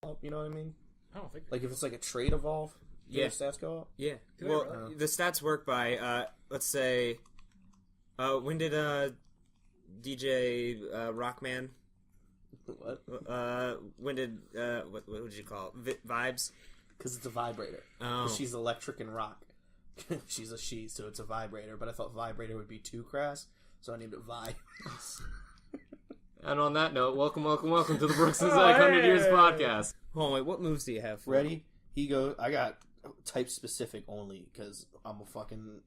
up, you know what I mean? I don't think... Like, if it's like a trade evolve, yeah. the stats go up? Yeah. Well, the stats work by, let's say, when did DJ Rockman... What? When did, what would you call it? Vibes? Because it's a vibrator. Oh. She's electric and rock. She's a she, so it's a vibrator. But I thought vibrator would be too crass, so I named it Vi. And on that note, welcome to the Brooks and Zach 100 Years podcast. Hold on, wait, what moves do you have? Ready? He goes, I got type specific only, because I'm a fucking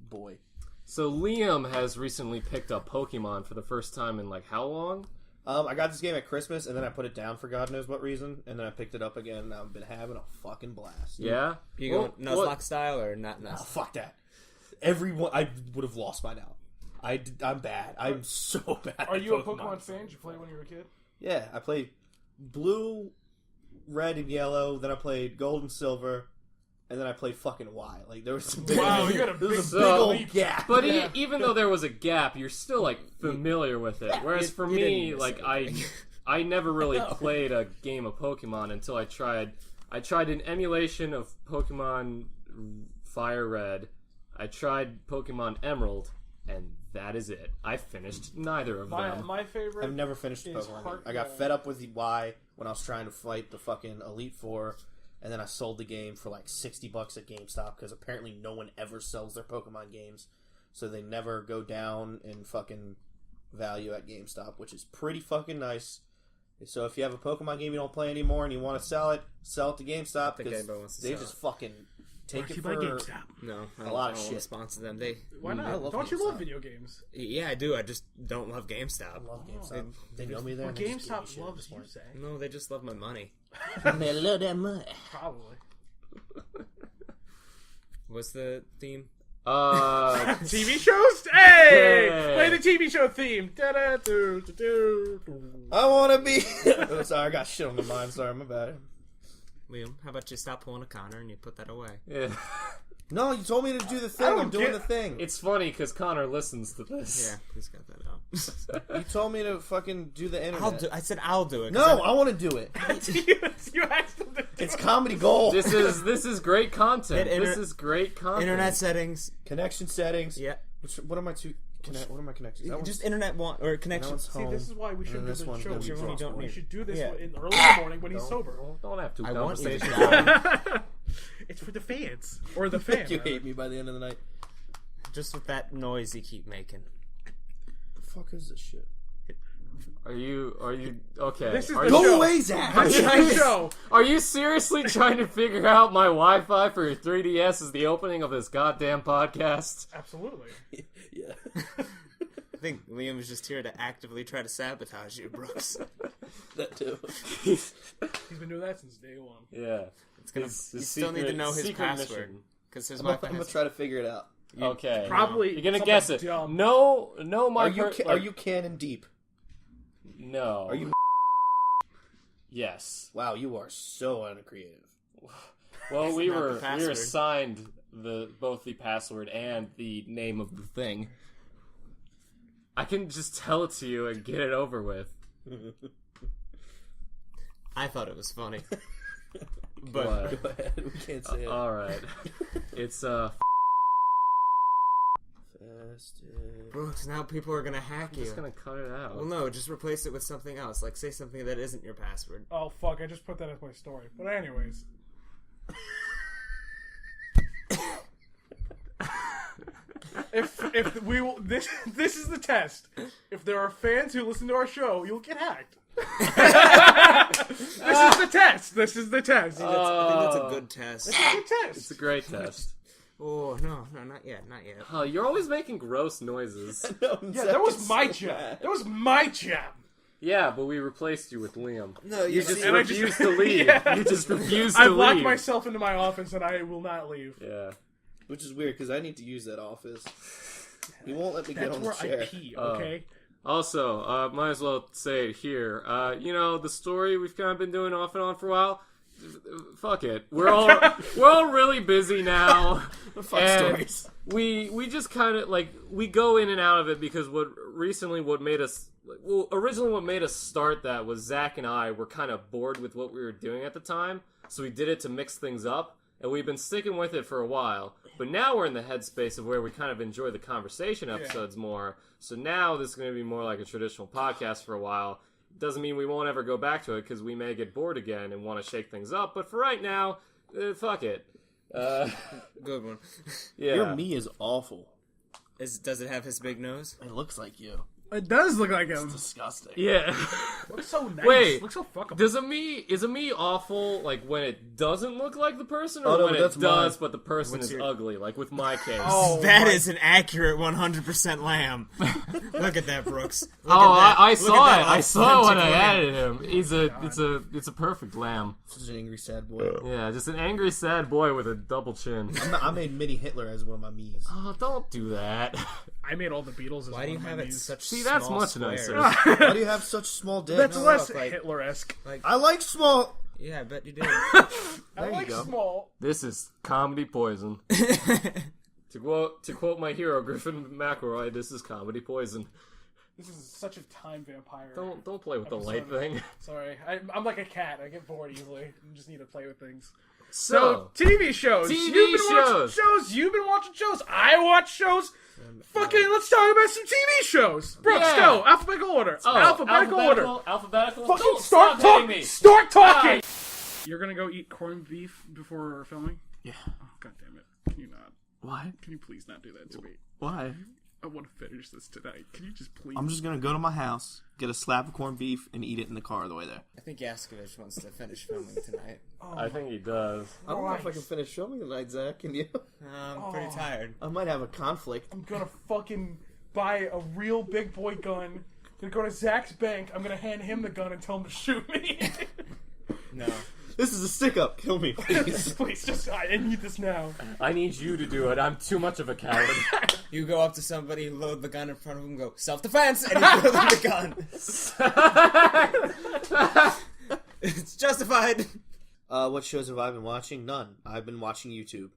boy. So Liam has recently picked up Pokemon for the first time in, like, how long? I got this game at Christmas, and then I put it down for God knows what reason, and then I picked it up again, and I've been having a fucking blast. Yeah? You going Nuzlocke style or not Nuzlocke? Oh, fuck that. Everyone, I would have lost by now. I'm bad. I'm so bad. Are you a Pokemon fan? Did you play when you were a kid? Yeah, I played blue, red, and yellow, then I played gold and silver, and then I played fucking Y. Like, there was some big, wow, you got a big old gap. But even though there was a gap, you're still, like, familiar with it. Whereas for me, like, I never really played a game of Pokemon until I tried an emulation of Pokemon Fire Red. I tried Pokemon Emerald, and that is it. I finished neither of them. My favorite... I've never finished Pokemon. I got fed up with the Y when I was trying to fight the fucking Elite Four. And then I sold the game for like $60 at GameStop because apparently no one ever sells their Pokemon games. So they never go down in fucking value at GameStop, which is pretty fucking nice. So if you have a Pokemon game you don't play anymore and you want to sell it to GameStop because they just fucking take it for GameStop. No, a lot of shit. Sponsor them. Why not? Don't you love video games? Yeah, I do. I just don't love GameStop. I love GameStop. They know me there. Well, GameStop loves you, say. No, they just love my money. They love that money. Probably. What's the theme? TV shows? Hey! Play the TV show theme. I want to be... Oh, sorry, I got shit on my mind. Sorry, my bad. Liam, how about you stop pulling a Connor and you put that away? Yeah. No, you told me to do the thing. I'm doing the thing. It's funny because Connor listens to this. Yeah, please cut that out. You told me to fucking do the internet. I said I'll do it. No, I want to do it. you asked him to do It's comedy gold. This is great content. This is great content. Internet settings. Connection settings. Yeah. What are my two... What are my connections? Just internet or connection. See, this is why we should do this show. We should do this early in the morning when he's sober. Don't have to. I want you to It's for the fans. Or the fans. You hate me by the end of the night. Just with that noise you keep making. The fuck is this shit? Are you okay? This is are the Go show. away, Zach! This is the show. Are you seriously trying to figure out my Wi-Fi for your 3DS is the opening of this goddamn podcast? Absolutely. Yeah. I think Liam was just here to actively try to sabotage you, Brooks. That too. He's been doing that since day one. Yeah. You still need to know his password. Because his Wi-Fi I'm gonna try to figure it out. Okay. Probably. You're gonna guess it. Dumb. No, my... Are you canon deep? No. Are you... Yes. Wow, you are so uncreative. Well, we were password. assigned both the password and the name of the thing. I can just tell it to you and get it over with. I thought it was funny. But Go ahead, we can't say it. Alright. It's Festive. Brooks, now people are gonna hack I'm you. just gonna cut it out. Well, no, just replace it with something else. Like, say something that isn't your password. Oh, fuck. I just put that as my story. But anyways. If we will, this is the test. If there are fans who listen to our show, you'll get hacked. This is the test. This is the test. I think that's a good test. It's a good test. It's a great test. Oh, no, not yet. Oh, you're always making gross noises. No, Yeah, that was my job. That was my job. Yeah, but we replaced you with Liam. No, You just And I refused to leave. Yeah. You just refused to I leave. locked myself into my office and I will not leave. Yeah. Which is weird, because I need to use that office. He won't let me get That's on the where chair. I pee, okay? Also, might as well say it here. The story we've kind of been doing off and on for a while, fuck it. We're all really busy now. Fuck and stories. we just kind of like we go in and out of it because originally what made us start that was Zach and I were kind of bored with what we were doing at the time, so we did it to mix things up, and we've been sticking with it for a while. But now we're in the headspace of where we kind of enjoy the conversation episodes more. So now this is going to be more like a traditional podcast for a while. Doesn't mean we won't ever go back to it because we may get bored again and want to shake things up. But for right now, fuck it. Good one. Yeah. Your me is awful. Does it have his big nose? It looks like you. It does look like him. It's disgusting. Yeah. Looks so nice. Wait, Looks so fuckable. is a me awful like when it doesn't look like the person, or Oh, no, when but it that's does mine. but the person What's is your- ugly? Like with my case. Oh, That is an accurate 100% lamb. Look at that, Brooks. Look Oh, at that. I Look saw at it. that I saw it when I authentic lamb. added him. It's a perfect lamb. Such an angry, sad boy. Yeah, just an angry, sad boy with a double chin. I made Mini Hitler as one of my me's. Oh, don't do that. I made all the Beatles as Why do you one of have my it knees. such See, that's small much squares? nicer. Why do you have such small dicks? That's No, less look, like- Hitler-esque. I like small. Yeah, I bet you do. I you like go. small. This is comedy poison. To quote my hero Griffin McElroy, this is comedy poison. This is such a time vampire. Don't play with the light Episode. thing. Sorry, I'm like a cat. I get bored easily. I just need to play with things. So, TV shows. TV You've been shows. watching shows. You've been watching shows. I watch shows. Fucking, let's talk about some TV shows. Brooks, Yeah. go. Alphabetical order. Alphabetical order. Alphabetical. Fucking Don't start stop hitting talking. me. Start talking. You're gonna go eat corned beef before filming? Yeah. Oh, God damn it. Can you not? Why? Can you please not do that to me? Why? I want to finish this tonight. Can you just please? I'm just gonna go to my house, get a slab of corned beef, and eat it in the car on the way there. I think Yaskovich wants to finish filming tonight. I think he does. I don't know if I can finish filming tonight, Zach. Can you? I'm pretty tired. I might have a conflict. I'm gonna fucking buy a real big boy gun. Gonna go to Zach's bank. I'm gonna hand him the gun and tell him to shoot me. No. This is a stick up. Kill me, please. Please, just I need this now. I need you to do it. I'm too much of a coward. You go up to somebody, load the gun in front of them, go, self-defense, and you throw them the gun. It's justified. What shows have I been watching? None. I've been watching YouTube.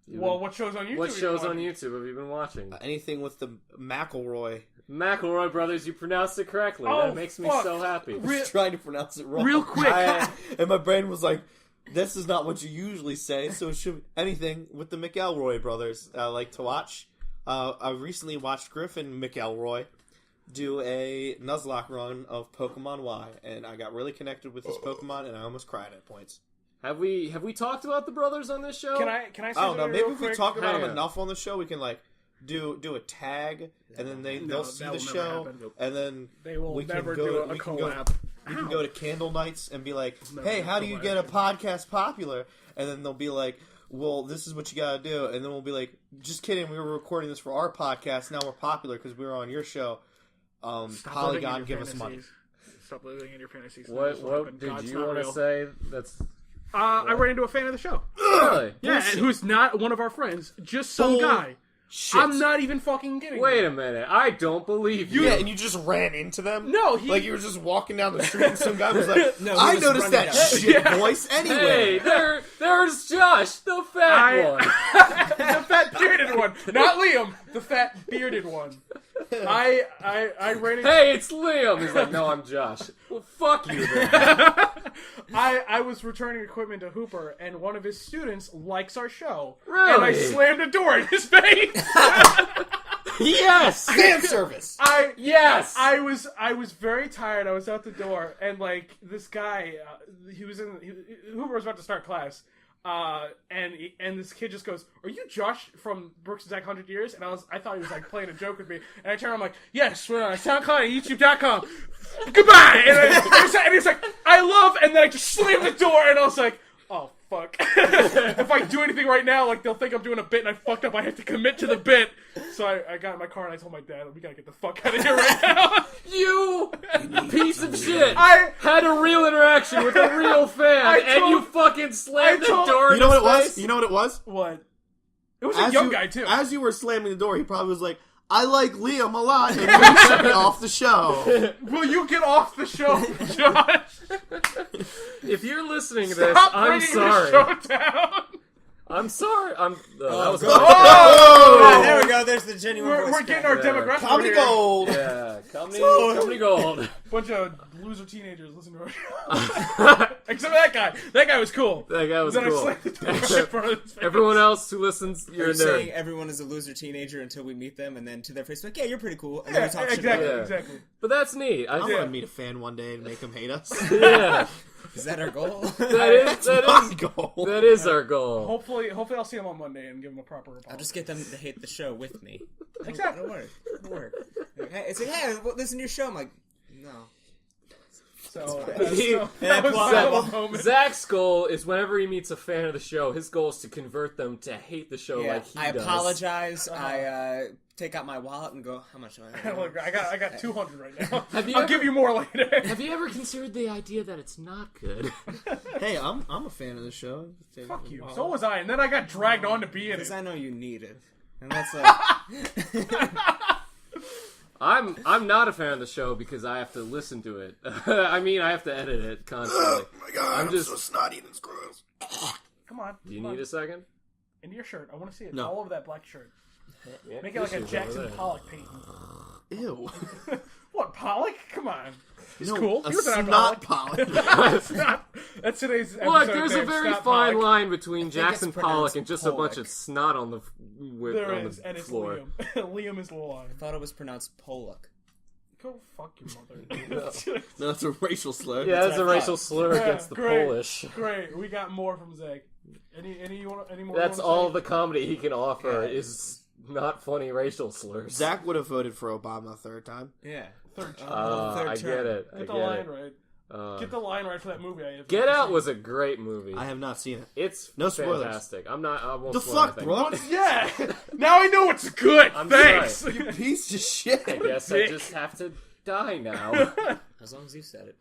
Well, what shows on YouTube? What are you shows on watching? YouTube have you been watching? Anything with the McElroy. McElroy Brothers, you pronounced it correctly. Oh, That makes me fuck. so happy. I was trying to pronounce it wrong. Real quick. And my brain was like, this is not what you usually say, so it should be anything with the McElroy brothers I like to watch. I recently watched Griffin McElroy do a Nuzlocke run of Pokemon Y, and I got really connected with this Pokemon, and I almost cried at points. Have we talked about the brothers on this show? Can I say I don't know. something Maybe real if we quick? talk about Hang them on. enough on the show, we can like do a tag, and then they'll see that the will never show, happen. and then They will we can never go do to- a we can go- collab. We can go to candle nights and be like, Never hey, do how do you collab. get a podcast popular? And then they'll be like, well, this is what you gotta do. And then we'll be like, just kidding, we were recording this for our podcast, now we're popular because we were on your show. Stop Polygon, living in give your us money. fantasies. Stop living in your fantasies. What did you want to say? That's I ran into a fan of the show. really. Yeah, and who's not one of our friends. Just some Bull- guy. Shit. I'm not even fucking kidding. Wait a minute. I don't believe you. Yeah, and you just ran into them? No, Like you were just walking down the street and some guy was like, No, he I was noticed running that down. shit Yeah. voice Hey, anyway. there's Josh, the fat one. The fat bearded one, not Liam. The fat bearded one. I ran into. Hey, it's Liam. He's like, no, I'm Josh. Well, fuck you then. I was returning equipment to Hooper, and one of his students likes our show. Really? And I slammed a door in his face. Yes. Fan service. Yes. I was very tired. I was out the door, and like this guy, Hooper was about to start class, and this kid just goes, "Are you Josh from Brooks and Zach 100 Years?" And I thought he was like playing a joke with me, and I turned, I'm like, "Yes, we're on SoundCloud and YouTube.com. Goodbye." And he's like, "I love," and then I just slammed the door, and I was like, "Oh fuck." If I do anything right now, like they'll think I'm doing a bit and I fucked up. I have to commit to the bit. So I got in my car and I told my dad, we gotta get the fuck out of here right now. You piece of shit. I had a real interaction with a real fan, and you fucking slammed the door in You know what it his was? face? You know what it was? What? It was a young guy too. As you were slamming the door, he probably was like, I like Liam a lot, and you should be off the show. Will you get off the show, Josh? If you're listening to this, Stop I'm bringing sorry. the show down. I'm sorry. That was Oh! There we go. There's the genuine voice We're getting crack. our demographic. Comedy here. gold. Yeah, comedy gold. Bunch of loser teenagers listen to our show. Except for that guy. That guy was cool. That guy was Then I cool. slammed the door in front of his face. Everyone else who listens, you're You're a saying nerd. everyone is a loser teenager until we meet them, and then to their face, like, yeah, you're pretty cool. And Yeah, then we talk shit about exactly, it. Yeah. exactly. But that's neat. I'm Yeah. gonna meet a fan one day and make him hate us. Yeah, Is that our goal? My goal. that is our goal. Hopefully I'll see him on Monday and give him a proper apology. I'll just get them to hate the show with me. Exactly. It'll work. It'll work. Hey, it's like, hey, listen to your show. I'm like, no. So Yeah, that was well, my well, little moment. Zach's goal is whenever he meets a fan of the show, his goal is to convert them to hate the show Yeah, like he I does. apologize. I take out my wallet and go, how much do I have? Look, I got 200 right now. Have you I'll ever- give you more later. Have you ever considered the idea that it's not good? Hey, I'm a fan of the show. Fuck you. So was I, and then I got dragged on to be in Because it. I know you need it. And that's like... I'm not a fan of the show because I have to listen to it. I mean, I have to edit it constantly. my god, I'm just- so snotty and it's gross. Come on. Do you come need on. a second? Into your shirt. I want to see it. No. All over that black shirt. Yeah, Make it like a tissues over Jackson there. Pollock painting. Ew. What, Pollock? Come on. He's No, cool. A He was an snot Pollock. pollock. That's today's episode. Look, there's a name, very Snot fine Pollock. line between it's Jackson Pollock pronounced and just a bunch Pollock. of snot on the There on is, the and it's floor. Liam. Liam is the line. I thought it was pronounced Pollock. Go fuck your mother. No, that's a racial slur. Yeah, that's a what I racial slur Yeah, against the great. Polish. Great. We got more from Zach. Any more? That's you wanna all say? the comedy he can offer Yeah. is not funny racial slurs. Zach would have voted for Obama a third time. Yeah. Third term. Third I term. get it. I Get the get line it. right. Get the line right for that movie. Get Out was a great movie. I have not seen it. It's No spoilers. fantastic. I won't The spoil fuck, anything. bro? Yeah. Now I know it's good. I'm Thanks. sorry. Piece of shit. I guess I Dick. just have to die now. As long as you said it.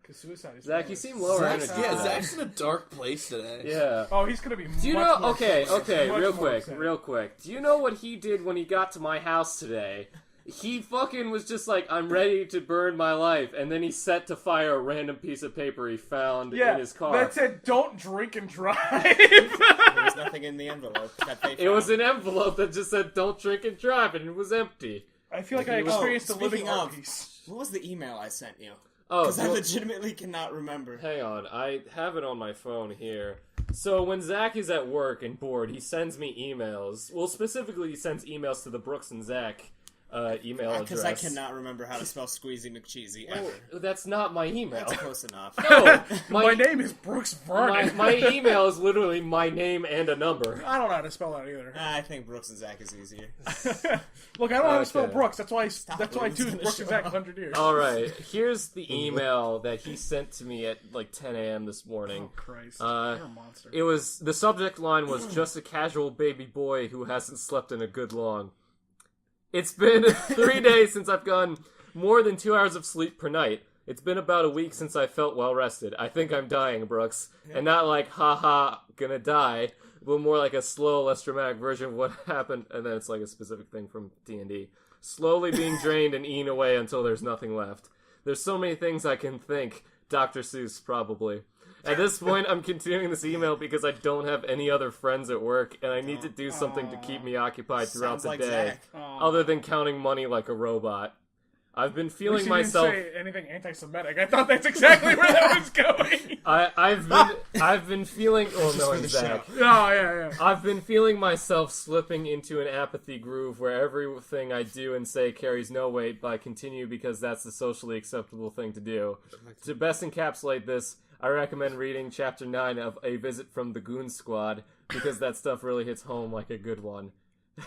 Because suicide is Zach, you bad. seem lower Zach's, energy. yeah, today. Zach's in a dark place today. Yeah. Oh, he's gonna be. Do you much know? more Okay, upset. Much real more quick, upset. real quick. Do you know what he did when he got to my house today? He fucking was just like, I'm ready to burn my life, and then he set to fire a random piece of paper he found Yeah, in his car. that said, "Don't drink and drive." There was nothing in the envelope that they found. It was an envelope that just said, "Don't drink and drive," and it was empty. I feel like I experienced a living speaking art of- piece. What was the email I sent you? Oh, Because I well, legitimately cannot remember. hang on. I have it on my phone here. So when Zach is at work and bored, he sends me emails. Well, specifically, he sends emails to the Brooks and Zach email address. Because I cannot remember how to spell Squeezy McCheesy ever. That's not my email. That's close enough. No, My name is Brooks Vernon. my email is literally my name and a number. I don't know how to spell that either. I think Brooks and Zach is easier. Look, I don't know how to spell Okay. Brooks. That's why I losing choose the Brooks and show. Zach 100 years. All right, here's the email that he sent to me at like 10 a.m. this Oh, morning. Christ. Uh, You're a monster. It was the subject line was just a casual baby boy who hasn't slept in a good long. It's been 3 days since I've gotten more than 2 hours of sleep per night. It's been about a week since I felt well rested. I think I'm dying, Brooks. And not like, haha, gonna die, but more like a slow, less dramatic version of what happened. And then it's like a specific thing from D&D. Slowly being drained and eaten away until there's nothing left. There's so many things I can think. Dr. Seuss, probably. At this point, I'm continuing this email because I don't have any other friends at work, and I need to do something to keep me occupied throughout Sounds the like day, Zach. other than counting money like a robot. I've been At least feeling you myself. didn't say anything anti-Semitic. I thought that's exactly where that was going. I've been feeling. Oh no, for the Zach. Oh, yeah. I've been feeling myself slipping into an apathy groove where everything I do and say carries no weight, but I continue because that's the socially acceptable thing to do. To best encapsulate this, I recommend reading Chapter 9 of A Visit from the Goon Squad, because that stuff really hits home like a good one.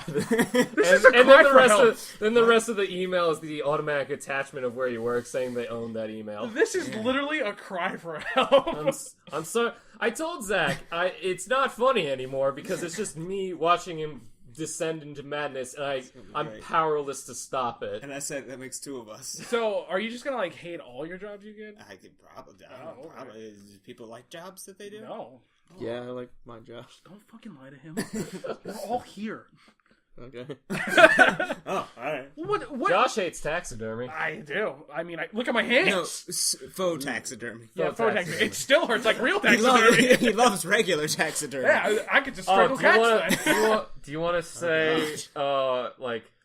This is a And cry then the for rest help. then the rest of the email is the automatic attachment of where you work saying they own that email. This is literally a cry for help. I'm sorry. I told Zach it's not funny anymore because it's just me watching him descend into madness, and I'm great. powerless to stop it. And I said that makes two of us. So, are you just gonna like hate all your jobs you get? I could probably. I don't know, Oh, okay. probably. Do people like jobs that they do? No. Yeah, I like my job. Don't fucking lie to him. We're all here. Okay. Oh, alright. What? Josh hates taxidermy. I do. I mean, look at my hands. No, faux taxidermy. Yeah, faux taxidermy. It still hurts like real He, taxidermy. he loves regular taxidermy. Yeah, I could just strangle cats then. Do you want to say,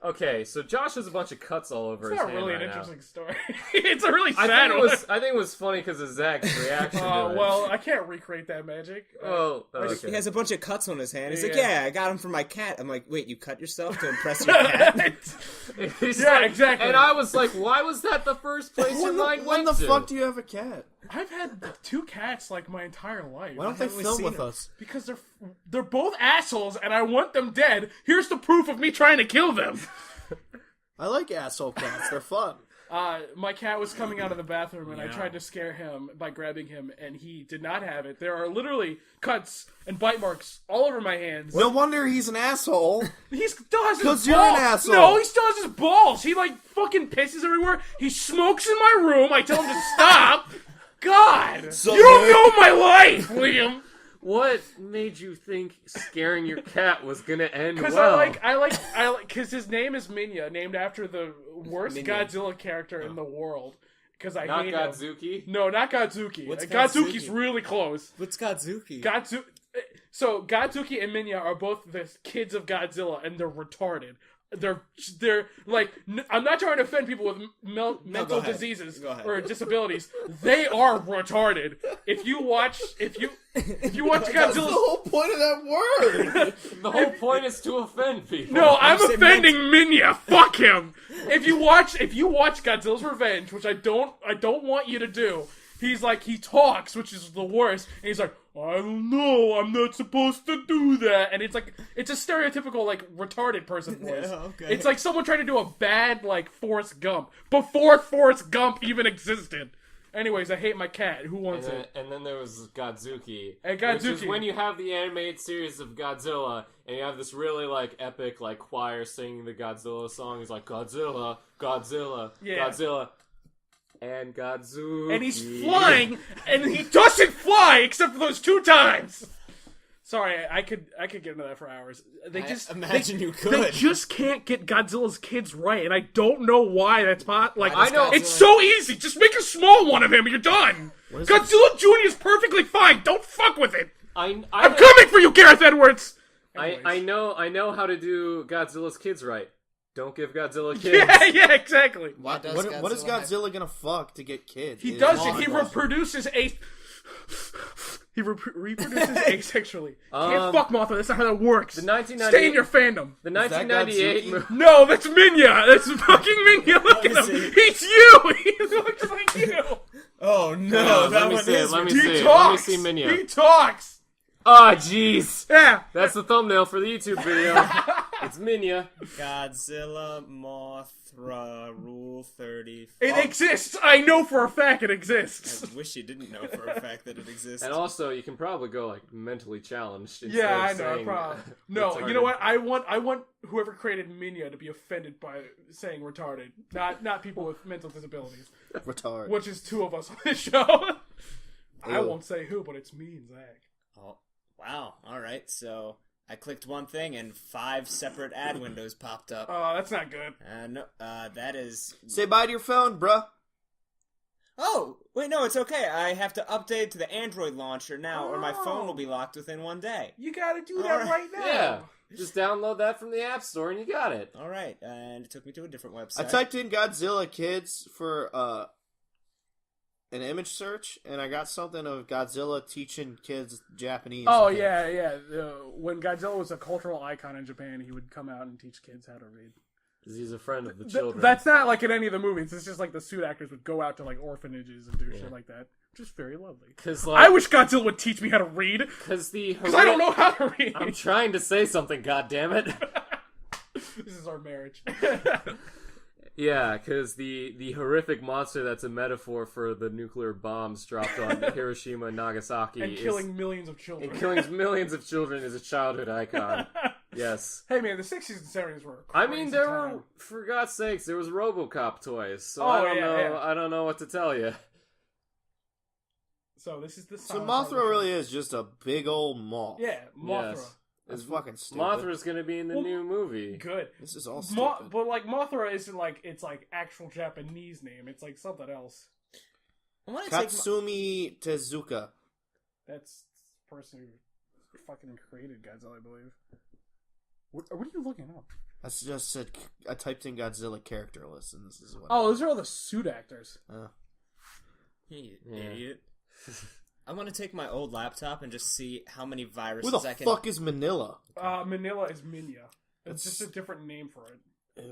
okay, so Josh has a bunch of cuts all over his It's not hand really right an now. interesting story. It's a really sad I one. think it was funny because of Zach's reaction to it. Well, I can't recreate that magic. Oh, He okay. has a bunch of cuts on his hand. He's like, Yeah. I got him for my cat. I'm like, wait, you cut yourself to impress your cat? He's Yeah, like- exactly. And I was like, why was that the first place your mind When went the to? fuck do you have a cat? I've had 2 cats like my entire life. Why don't they haven't we film seen with them? us? Because they're both assholes, and I want them dead. Here's the proof of me trying to kill them. I like asshole cats. They're fun. My cat was coming out of the bathroom, and I Yeah. tried to scare him by grabbing him, and he did not have it. There are literally cuts and bite marks all over my hands. No wonder he's an asshole. He still has his 'Cause balls. you're an asshole. No, he still has his balls. He like fucking pisses everywhere. He smokes in my room. I tell him to stop. God, So you don't know my life, Liam. What made you think scaring your cat was gonna end Because well? I like, because his name is Minya, named after the worst Minya. Godzilla character in the world. Because I Not hate him. Godzuki? No, not Godzuki. What's Godzuki's Godzuki? really close. What's Godzuki? So Godzuki and Minya are both the kids of Godzilla, and they're retarded. They're like, I'm not trying to offend people with mental ahead. diseases Go ahead. or disabilities. They are retarded. If you watch That's the Godzilla, whole point of that word. The whole point is to offend people. no, I'm said offending Minya. Fuck him. If you watch Godzilla's Revenge, which I don't want you to do. He's like, he talks, which is the worst, and he's like, I don't know, I'm not supposed to do that, and it's like, it's a stereotypical, like, retarded person voice. Yeah, okay. It's like someone trying to do a bad, like, Forrest Gump, before Forrest Gump even existed. Anyways, I hate my cat. Who wants it? And then there was Godzuki. And Which is Godzuki. when you have the animated series of Godzilla, and you have this really, like, epic, like, choir singing the Godzilla song. He's like, Godzilla, Godzilla, Yeah. Godzilla. And Godzuki. And he's flying, and he doesn't fly except for those 2 times. Sorry, I could get into that for hours. They just imagine you could. They just can't get Godzilla's kids right, and I don't know why. That's like I know. it's so easy. Just make a small one of him, and you're done. Godzilla Jr. is perfectly fine. Don't fuck with it. I'm coming for you, Gareth Edwards. I know how to do Godzilla's kids right. Don't give Godzilla kids. Yeah, exactly. What is Godzilla gonna fuck to get kids? He Is doesn't. my He question. reproduces reproduces asexually. Can't fuck Mothra. That's not how that works. The 1998 Stay in your fandom. The that 1998 Godzuki? movie. No, that's Minya. That's fucking Minya. Look at him. see. He's you. He looks like you. Oh no, let me see it. Let me see He it. talks. Let me see Minya. He talks. Ah, jeez. Yeah. That's the thumbnail for the YouTube video. It's Minya. Godzilla, Mothra, Rule 30. It exists. I know for a fact it exists. I wish you didn't know for a fact that it exists. And also, you can probably go like mentally challenged. Instead Yeah, I of know. saying Probably. No, retarded. you know what? I want whoever created Minya to be offended by saying retarded, not people with mental disabilities, Retard. which is 2 of us on this show. I Ew. won't say who, but it's me and Zach. Oh, wow. All right. So I clicked one thing and 5 separate ad windows popped up. Oh, that's not good. No, that is. Say bye to your phone, bruh. Oh, wait, no, it's okay. I have to update to the Android launcher now, or my phone will be locked within 1 day. You gotta do that Alright. right now. Yeah. Just download that from the App Store and you got it. All right, and it took me to a different I website. typed in Godzilla kids for an image search, and I got something of Godzilla teaching kids Japanese. Oh I think. yeah. When Godzilla was a cultural icon in Japan, he would come out and teach kids how to read. He's a friend of the children. That's not like in any of the movies. It's just like the suit actors would go out to like orphanages and do shit like that. Just very lovely. Like, I wish Godzilla would teach me how to read. Because I don't know how to read. I'm trying to say something, goddammit. This is our marriage. Yeah, because the horrific monster that's a metaphor for the nuclear bombs dropped on Hiroshima and Nagasaki and killing millions of children. and killing millions of children is a childhood icon. Yes. Hey man, the 60s and 70s were. I mean, there time. were, for God's sakes, there was RoboCop toys. So Oh, I don't yeah, know. yeah. I don't know what to tell you. So this is the. So sound Mothra part of really the is just a big old moth. show. Yeah, Mothra. Yes. That's fucking stupid. Mothra's gonna be in the new movie. Good. This is all stupid. But like Mothra isn't like it's like actual Japanese name. It's like something else. I want to Katsumi Tezuka. That's the person who fucking created Godzilla, I believe. What are you looking up? I just said I typed in Godzilla character list, and this is what. Oh, those are all the suit actors. You idiot. I want to take my old laptop and just see how many viruses Who the I can... fuck is Manila? Manila is Minya. It's just a different name for it.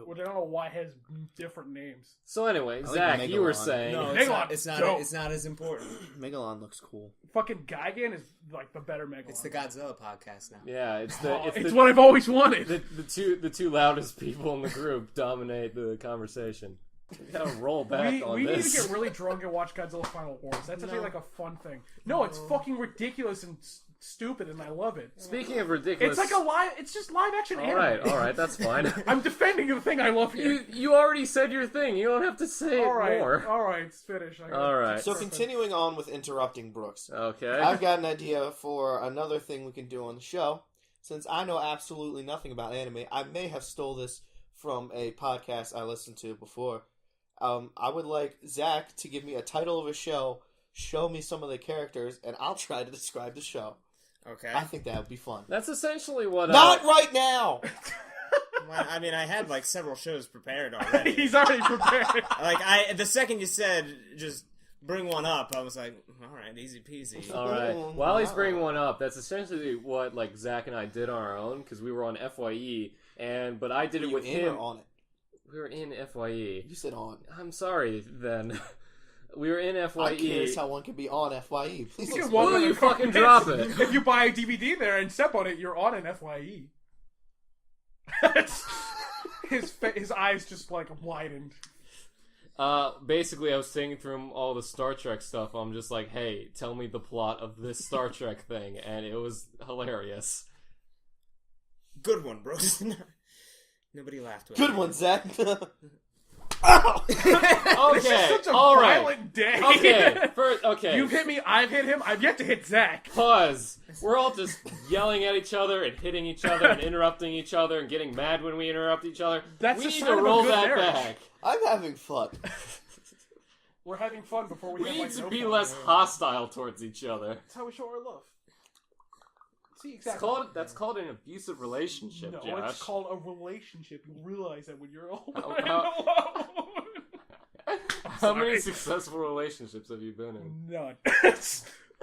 Which I don't know why it has different names. So anyway, Zach, you were saying... No, it's not as important. Megalon looks cool. Fucking Gigan is like the better Megalon. It's the Godzilla podcast now. Yeah, it's what I've always wanted. The two loudest people in the group dominate the conversation. We gotta roll back on we this. need to get really drunk and watch Godzilla Final Wars. That's actually like a fun thing. No, it's fucking ridiculous and stupid, and I love it. Speaking of ridiculous, it's like it's just live action anime. All right, that's fine. I'm defending the thing I love here. You already said your thing. You don't have to say it more. All right, it's finished. All right. So continuing on with interrupting Brooks. Okay. I've got an idea for another thing we can do on the show. Since I know absolutely nothing about anime, I may have stole this from a podcast I listened to before. I would like Zach to give me a title of a show, show me some of the characters, and I'll try to describe the show. Okay. I think that would be fun. That's essentially what... Not right now! Well, I mean, I had like several shows prepared already. He's already prepared. The second you said just bring one up, I was like, all right, easy peasy. All right. While he's bringing one up, that's essentially what like Zach and I did on our own because we were on FYE, but I did it with him. Or on it? We were in FYE. You said on. I'm sorry, then. We were in FYE. I can't how one can be on FYE. Please Will you fucking drop it? If you buy a DVD there and step on it, you're on an FYE. His eyes just like widened. Basically, I was thinking through all the Star Trek stuff. I'm just like, hey, tell me the plot of this Star Trek thing, and it was hilarious. Good one, bro. Nobody laughed with Good one, Zach. Okay, Such a all right. violent day. Okay. You've hit me. I've hit him. I've yet to hit Zach. Pause. We're all just yelling at each other and hitting each other and interrupting each other and getting mad when we interrupt each other. That's we a need sign to of a roll good that marriage. back. I'm having fun. We're having fun before we We have, need like, to no be fun. less hostile towards each other. That's how we show our love. See, exactly. That's called an abusive relationship, No, Josh. it's called a relationship. You realize that when you're alone. How many successful relationships have you been in? None.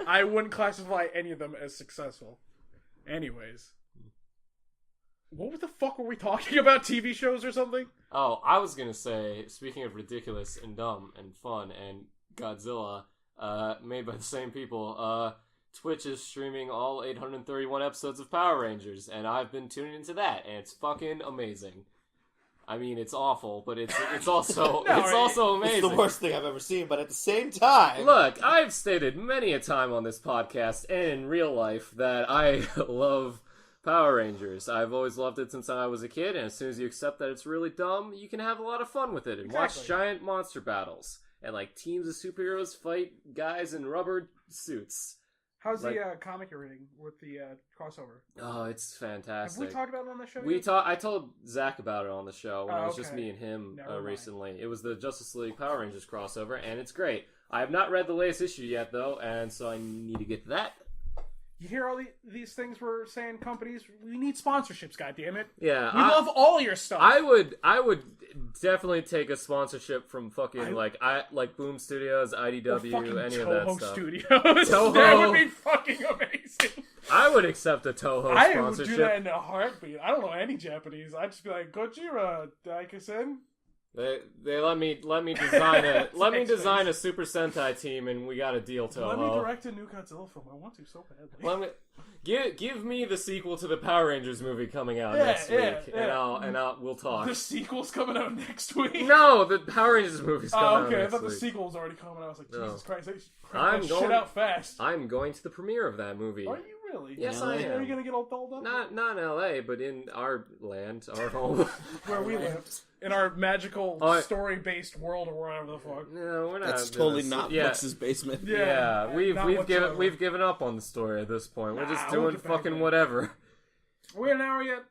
I wouldn't classify any of them as successful. Anyways. What the fuck were we talking about? TV shows or something? Oh, I was gonna say, speaking of ridiculous and dumb and fun and Godzilla, made by the same people, Twitch is streaming all 831 episodes of Power Rangers, and I've been tuning into that, and it's fucking amazing. I mean, it's awful, but it's also also amazing. It's the worst thing I've ever seen, but at the same time... Look, I've stated many a time on this podcast and in real life that I love Power Rangers. I've always loved it since I was a kid, and as soon as you accept that it's really dumb, you can have a lot of fun with it and watch giant monster battles and like teams of superheroes fight guys in rubber suits. How's the comic you're reading with the crossover? Oh, it's fantastic. Have we talked about it on the show? I told Zach about it on the show when it was just me and him recently. It was the Justice League Power Rangers crossover, and it's great. I have not read the latest issue yet, though, and so I need to get to that. You hear all these things we're saying, companies? We need sponsorships, goddammit. Yeah. We love all your stuff. I would definitely take a sponsorship from fucking like Boom Studios, IDW, any of that Toho stuff. Studios. Toho. That would be fucking amazing. I would accept a Toho I sponsorship. would do that in a heartbeat. I don't know any Japanese. I'd just be like, Gojira Daikasen. They let me design a Super Sentai team, and we got a deal, Toho. Let me direct a new Godzilla film. I want to so badly. Give me the sequel to the Power Rangers movie coming out next week, and we'll talk. The sequel's coming out next week. No, the Power Rangers movie's coming out next week. I thought the sequel was already coming out. I was like, Jesus Christ, they I'm that going shit out fast. I'm going to the premiere of that movie. Are you really? Yes, I am. Are you gonna get all dolled up? Not in LA, but in our land, our home, where we live. In our magical story-based world, or whatever the fuck. No, we're not. That's totally not Brooks's basement. Yeah, we've given up on the story at this point. We're just doing fucking whatever. Are we an hour yet?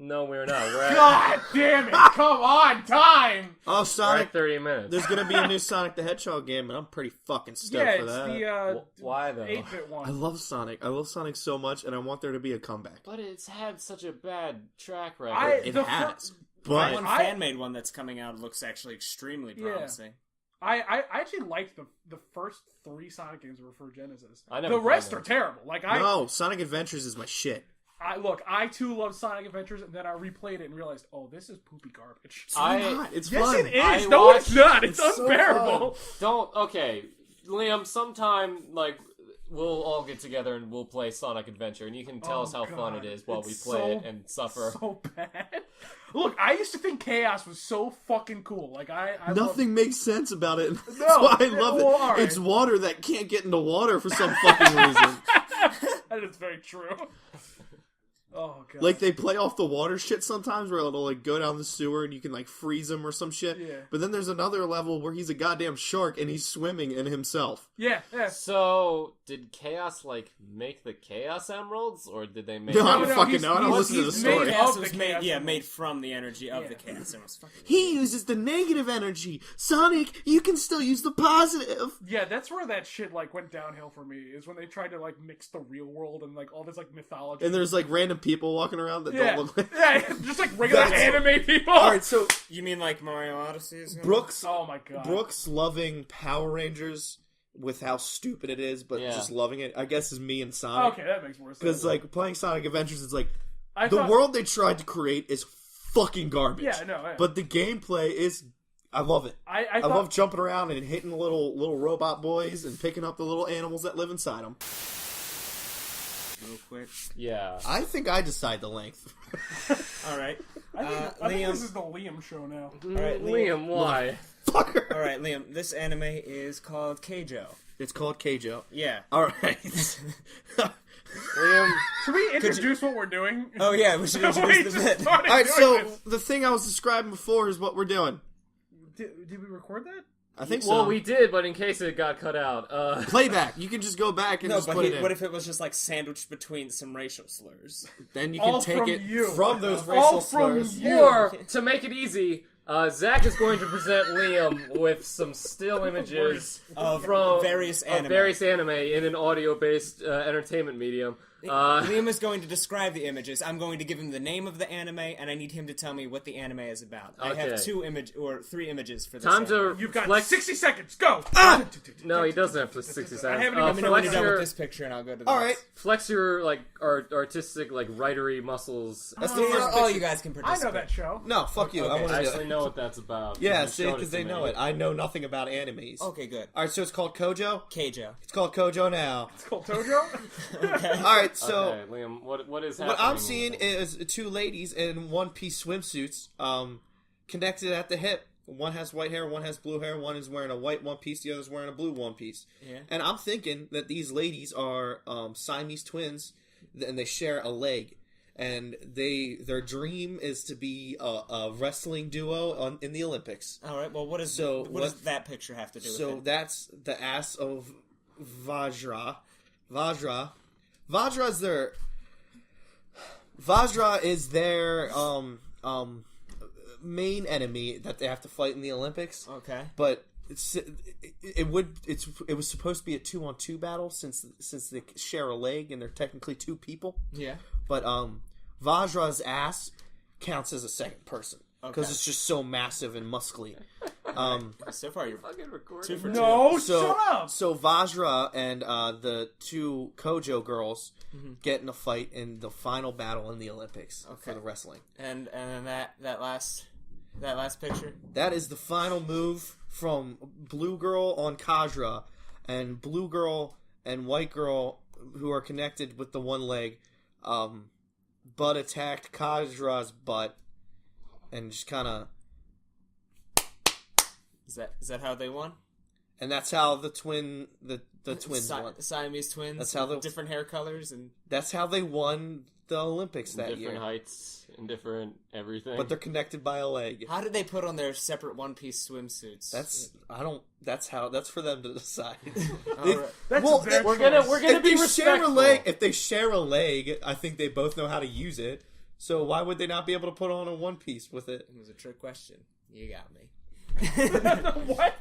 No, we're not. We're at, God damn it! Come on, time! Oh, we're Sonic. at 30 minutes. There's gonna be a new Sonic the Hedgehog game, and I'm pretty fucking stoked Yeah, for it's that. the Why, though? 8-bit one. I love Sonic. I love Sonic so much, and I want there to be a comeback. But it's had such a bad track record. It the has. One But fan-made one that's coming out looks actually extremely promising. I actually liked the first 3 Sonic games were for Genesis. I never The rest played are them. terrible. Like I no, Sonic Adventures is my shit. I too love Sonic Adventures, and then I replayed it and realized, oh, this is poopy garbage. It's not. It's Yes, fun. it is. I No, it's watched- not. It's It's so unbearable. Okay, Liam, sometime, we'll all get together and we'll play Sonic Adventure, and you can tell us how fun God. it is while It's we play so- it and suffer. So bad. Look, I used to think Chaos was so fucking cool. Like I Nothing makes sense about it. That's No, why I love it. well, all right. It's water that can't get into water for some fucking reason. That is very true. Oh god. Like they play off the water shit sometimes, where it'll go down the sewer and you can freeze him or some shit. Yeah. But then there's another level where he's a goddamn shark and he's swimming in himself. yeah. So, did Chaos, make the Chaos Emeralds, or did they make... No, I No, don't no, fucking he's- know. I don't he's- listen to the he's story. made Chaos of was the made, Chaos yeah, Emerald. made from the energy of Yeah. the Chaos Emeralds. Fucking He uses the negative energy. Sonic, you can still use the positive. Yeah, that's where that shit went downhill for me. Is when they tried to mix the real world and all this mythology. And there's random people walking around that yeah, don't look like. yeah, just regular That's- anime people. All right, so You mean like Mario Odyssey? Is gonna- Brooks, Oh my god. Brooks loving Power Rangers with how stupid it is, but Yeah. just loving it, I guess, is me and Sonic. Okay, that makes more sense. Because playing Sonic Adventures is I the thought- world they tried to create is fucking garbage. Yeah, no, yeah. But the gameplay is, I love it. I I thought, love jumping around and hitting the little robot boys and picking up the little animals that live inside them. Real quick. Yeah. I think I decide the length. All right. I think Liam. this is the Liam show now. All right, Liam, why? Fucker. All right, Liam. This anime is called Keijo. It's called Keijo. Yeah. All right. Liam, Should we introduce what we're doing? Oh yeah, we should We introduce the just bit. started All right, doing so this. the thing I was describing before is what we're doing. Did we record that? I think so. well, we did, but in case it got cut out, Playback. You can just go back and No, just but put it in. what if it was just sandwiched between some racial slurs? Then you can All take from it you. from those All racial from slurs. you. or, to make it easy, Zach is going to present Liam with some still images Of from various of anime. various anime in an audio-based entertainment medium. Liam is going to describe the images. I'm going to give him the name of the anime, and I need him to tell me what the anime is about. I Okay. have 3 images for this. Time anime. to You've got flex. 60 seconds. Go. No, he doesn't have 60 seconds. I haven't even Let me know when Flex you're done with your, this picture, and I'll go to the All next. right. flex your artistic writery muscles. That's the Yeah, first all picture. you guys can I participate. know that show. No, fuck you. I Okay. want I to do actually it. know what that's about. Yeah, You see, showed because to they me. know it. I know nothing about animes. Okay, good. All right, so it's called Kojo. Keijo. It's called Kojo now. It's called Tojo. All right, so Okay, Liam, what is happening? what I'm seeing is 2 ladies in one-piece swimsuits, connected at the hip. One has white hair, one has blue hair, one is wearing a white one piece, the other's wearing a blue one piece. Yeah. And I'm thinking that these ladies are Siamese twins, and they share a leg. And their dream is to be a wrestling duo in the Olympics. All right. Well, what does that picture have to do with So it? that's the ass of Vajra. Vajra is their main enemy that they have to fight in the Olympics. Okay. But it was supposed to be a 2-on-2 battle since they share a leg and they're technically 2 people. Yeah. But Vajra's ass counts as a second person because Okay. it's just so massive and muscly. So far, you're fucking recording. 2 for 2. No, So, shut up. so Vajra and the 2 Kojo girls Mm-hmm. get in a fight in the final battle in the Olympics for the wrestling. And then that last picture. That is the final move from Blue Girl on Kajra, and Blue Girl and White Girl, who are connected with the one leg, butt attacked Kajra's butt, and just kind of... Is that how they won? And that's how the twins won. Siamese twins. That's how different hair colors and. That's how they won the Olympics that different year. Different heights and different everything. But they're connected by a leg. How did they put on their separate one-piece swimsuits? That's for them to decide. That's we're gonna be respectful. If they share a leg, I think they both know how to use it. So why would they not be able to put on a one piece with it? It was a trick question. You got me. What?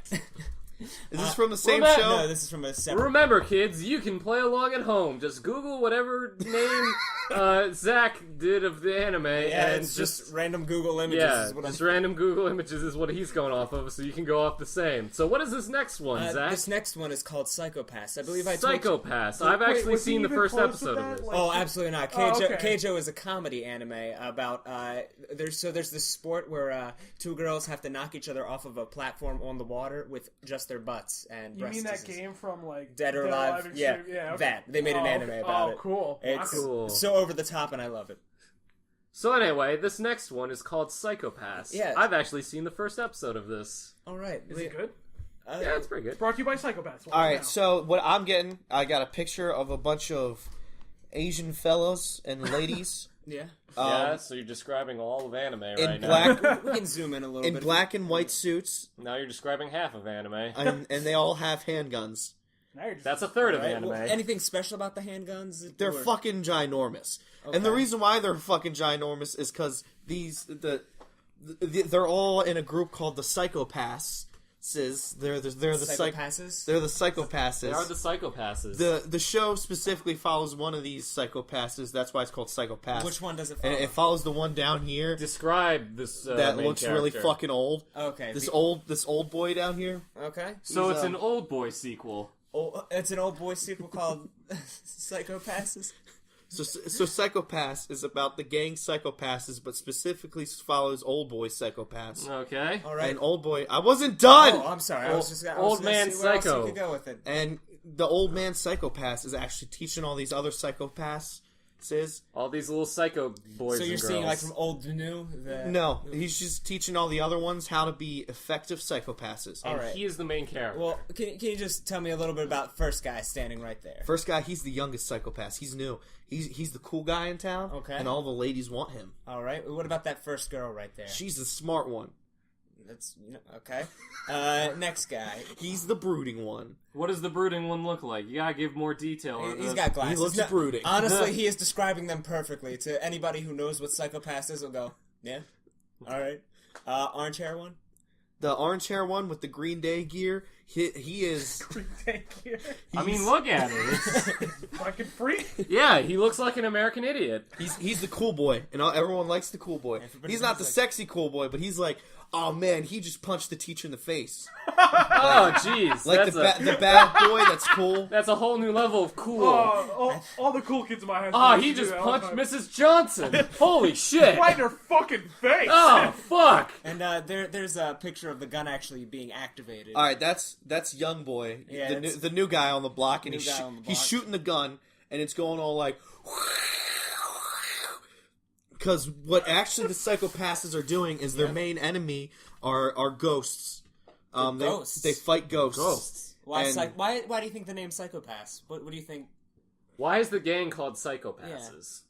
Is this from the same show? No, this is from a separate. Remember, kids, you can play along at home. Just Google whatever name Zach did of the anime, and it's just random Google images. Yeah, random Google images is what he's going off of, so you can go off the same. So what is this next one, Zach? This next one is called Psychopaths. I believe Psychopaths. I've actually seen the first episode of this. Oh, absolutely not. Keijo is a comedy anime about there's this sport where two girls have to knock each other off of a platform on the water with just their butts and breast. You mean that disease. game from like Dead or Alive? Yeah, okay. that they made an anime about it. Oh, cool. It's cool. So over the top, and I love it. So anyway, this next one is called Psychopaths. Yeah. I've actually seen the first episode of this. All right, Is it good? Yeah, it's pretty good. Brought to you by Psychopaths. All right, so what I'm getting, I got a picture of a bunch of Asian fellows and ladies. Yeah. So you're describing all of anime right in now. black, We can zoom in a little in bit. black and white suits, Now you're describing half of anime. and they all have handguns. Now you're just... That's a third of Right, anime. well, anything special about the handguns? They're Or- fucking ginormous, and the reason why they're fucking ginormous is because they're all in a group called the Psychopaths. They're the Psychopasses? They're the Psychopasses. They are the Psychopasses. The show specifically follows one of these Psychopasses. That's why it's called Psychopaths. Which one does it follow? And it follows the one down here Describe this that main looks really character. fucking old. Okay. This old boy down here. Okay. So He's, it's an old boy sequel. It's an old boy sequel called Psychopasses. So Psychopaths is about the gang Psychopasses, but specifically follows old boy Psychopaths. Okay. All right. And old boy, I wasn't done. Oh, I'm sorry. I was just gonna Old man see where else Psycho. you could go with it. And the old man Psychopaths is actually teaching all these other Psychopaths. All these little psycho boys So you're and girls. seeing like from old to new? No, he's just teaching all the other ones how to be effective Psychopasses. And Alright. he is the main character. Well, can you just tell me a little bit about the first guy standing right there? First guy, he's the youngest Psychopath. He's new. He's the cool guy in town. Okay. And all the ladies want him. All right. What about that first girl right there? She's the smart one. That's okay. Next guy. He's the brooding one. What does the brooding one look like? You gotta give more detail. He's got glasses. He looks brooding. Honestly, he is describing them perfectly. To anybody who knows what Psychopaths is, will go, yeah. All right. Orange hair one. The orange hair one with the Green Day gear. He is. Thank you. I mean, look at it. It's- Fucking freak. yeah, he looks like an American idiot. He's the cool boy, and everyone likes the cool boy. Everybody He's not the likes sexy cool boy, but he's like, oh man, he just punched the teacher in the face. Oh, jeez. Like That's the bad boy that's cool. that's a whole new level of cool. All the cool kids in my high school. Oh, used he to do just that all the punched time. Mrs. Johnson. Holy shit. Right in her fucking face. Oh, fuck. And there's a picture of the gun actually being activated. All right, that's young boy, Yeah, the new guy on the block, and New guy on the he's block. shooting the gun, and it's going all like. Because what actually the Psychopasses are doing is their main enemy are ghosts. Ghosts? They fight ghosts. Ghosts. Why, And- why do you think the name Psychopaths? What do you think? Why is the gang called Psychopasses?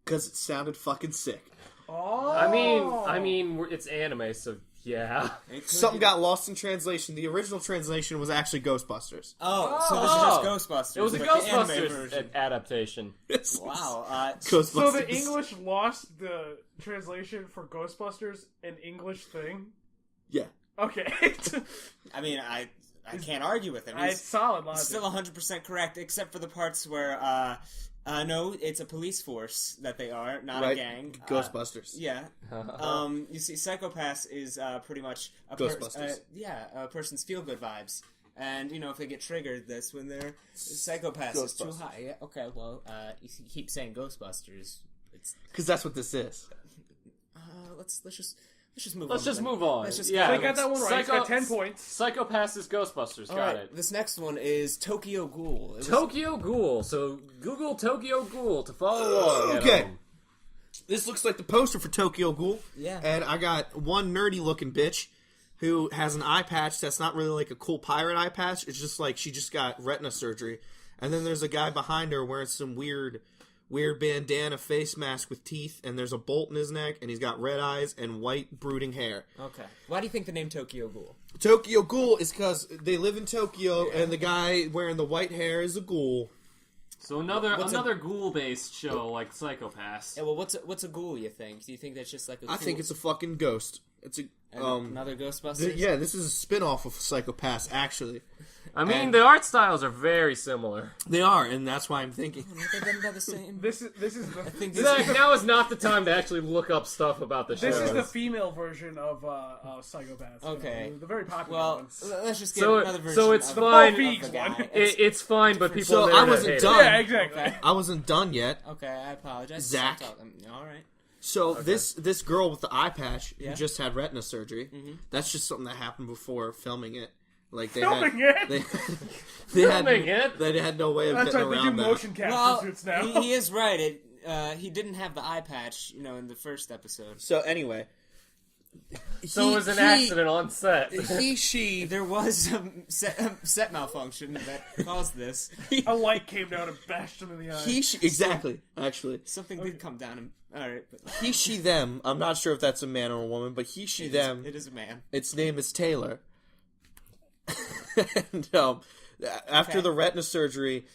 Because it sounded fucking sick. Oh. I mean, it's anime, so yeah. It could Something be- got lost in translation. The original translation was actually Ghostbusters. Oh, so this is just Ghostbusters. It was a but the anime Ghostbusters version. adaptation. Wow. Ghostbusters. So the English lost the translation for Ghostbusters, an English thing. Yeah. Okay. I mean, I can't argue with him. It's He's solid logic. still 100% correct, except for the parts where, no, it's a police force that they are, not Right. a gang. Ghostbusters. Yeah. You see, Psychopaths is pretty much a Ghostbusters. a person's feel-good vibes. And, if they get triggered, that's when their Psychopaths is too Ghostbusters. high. Yeah, okay, well, you keep saying Ghostbusters. It's, Because that's what this is. let's just move on. Let's just then. move on. Let's just Yeah. They got that one right. It's got 10 points. Psychopasses Ghostbusters. All Got right, it. this next one is Tokyo Ghoul. It was- Tokyo Ghoul. So Google Tokyo Ghoul to follow along. at Okay. home. This looks like the poster for Tokyo Ghoul. Yeah. And I got one nerdy looking bitch who has an eye patch that's not really like a cool pirate eye patch. It's just like she just got retina surgery. And then there's a guy behind her wearing some weird bandana face mask with teeth, and there's a bolt in his neck, and he's got red eyes and white brooding hair. Okay. Why do you think the name Tokyo Ghoul? Tokyo Ghoul is because they live in Tokyo, and the guy wearing the white hair is a ghoul. So another ghoul-based show like Psycho-Pass. Yeah, well, what's a ghoul, you think? Do you think that's just like a I think it's a fucking ghost. It's a another Ghostbusters? yeah, this is a spin-off of Psycho-Pass, actually. I mean, the art styles are very similar. They are, and that's why I'm thinking. They're the same. This is the. I think Zach, now is not the time to actually look up stuff about the show. This is the female version of Psycho-Pass. Okay. The very popular Well, ones. let's just get So- another version. so it's of fine. the Feeks guy. one. It's fine, but people So on the I internet wasn't hate it. done. Yeah, exactly. Okay. I wasn't done yet. Okay, I apologize. Zach. Stop talking. All right. So this girl with the eye patch Yeah. who just had retina surgery, that's just something that happened before filming it. Like they Filming had, it? They Filming it? They had no way of That's getting right. They do around that. motion capture Well, suits now. he is right. He didn't have the eye patch, in the first episode. So anyway, So it was an accident on set. She. There was some set malfunction that caused this. A light came down and bashed him in the eye. Exactly. Actually, Something did come down. All right. But he, she, them. I'm not sure if that's a man or a woman, but he, she, them. It is a man. Its name is Taylor. And after the retina surgery,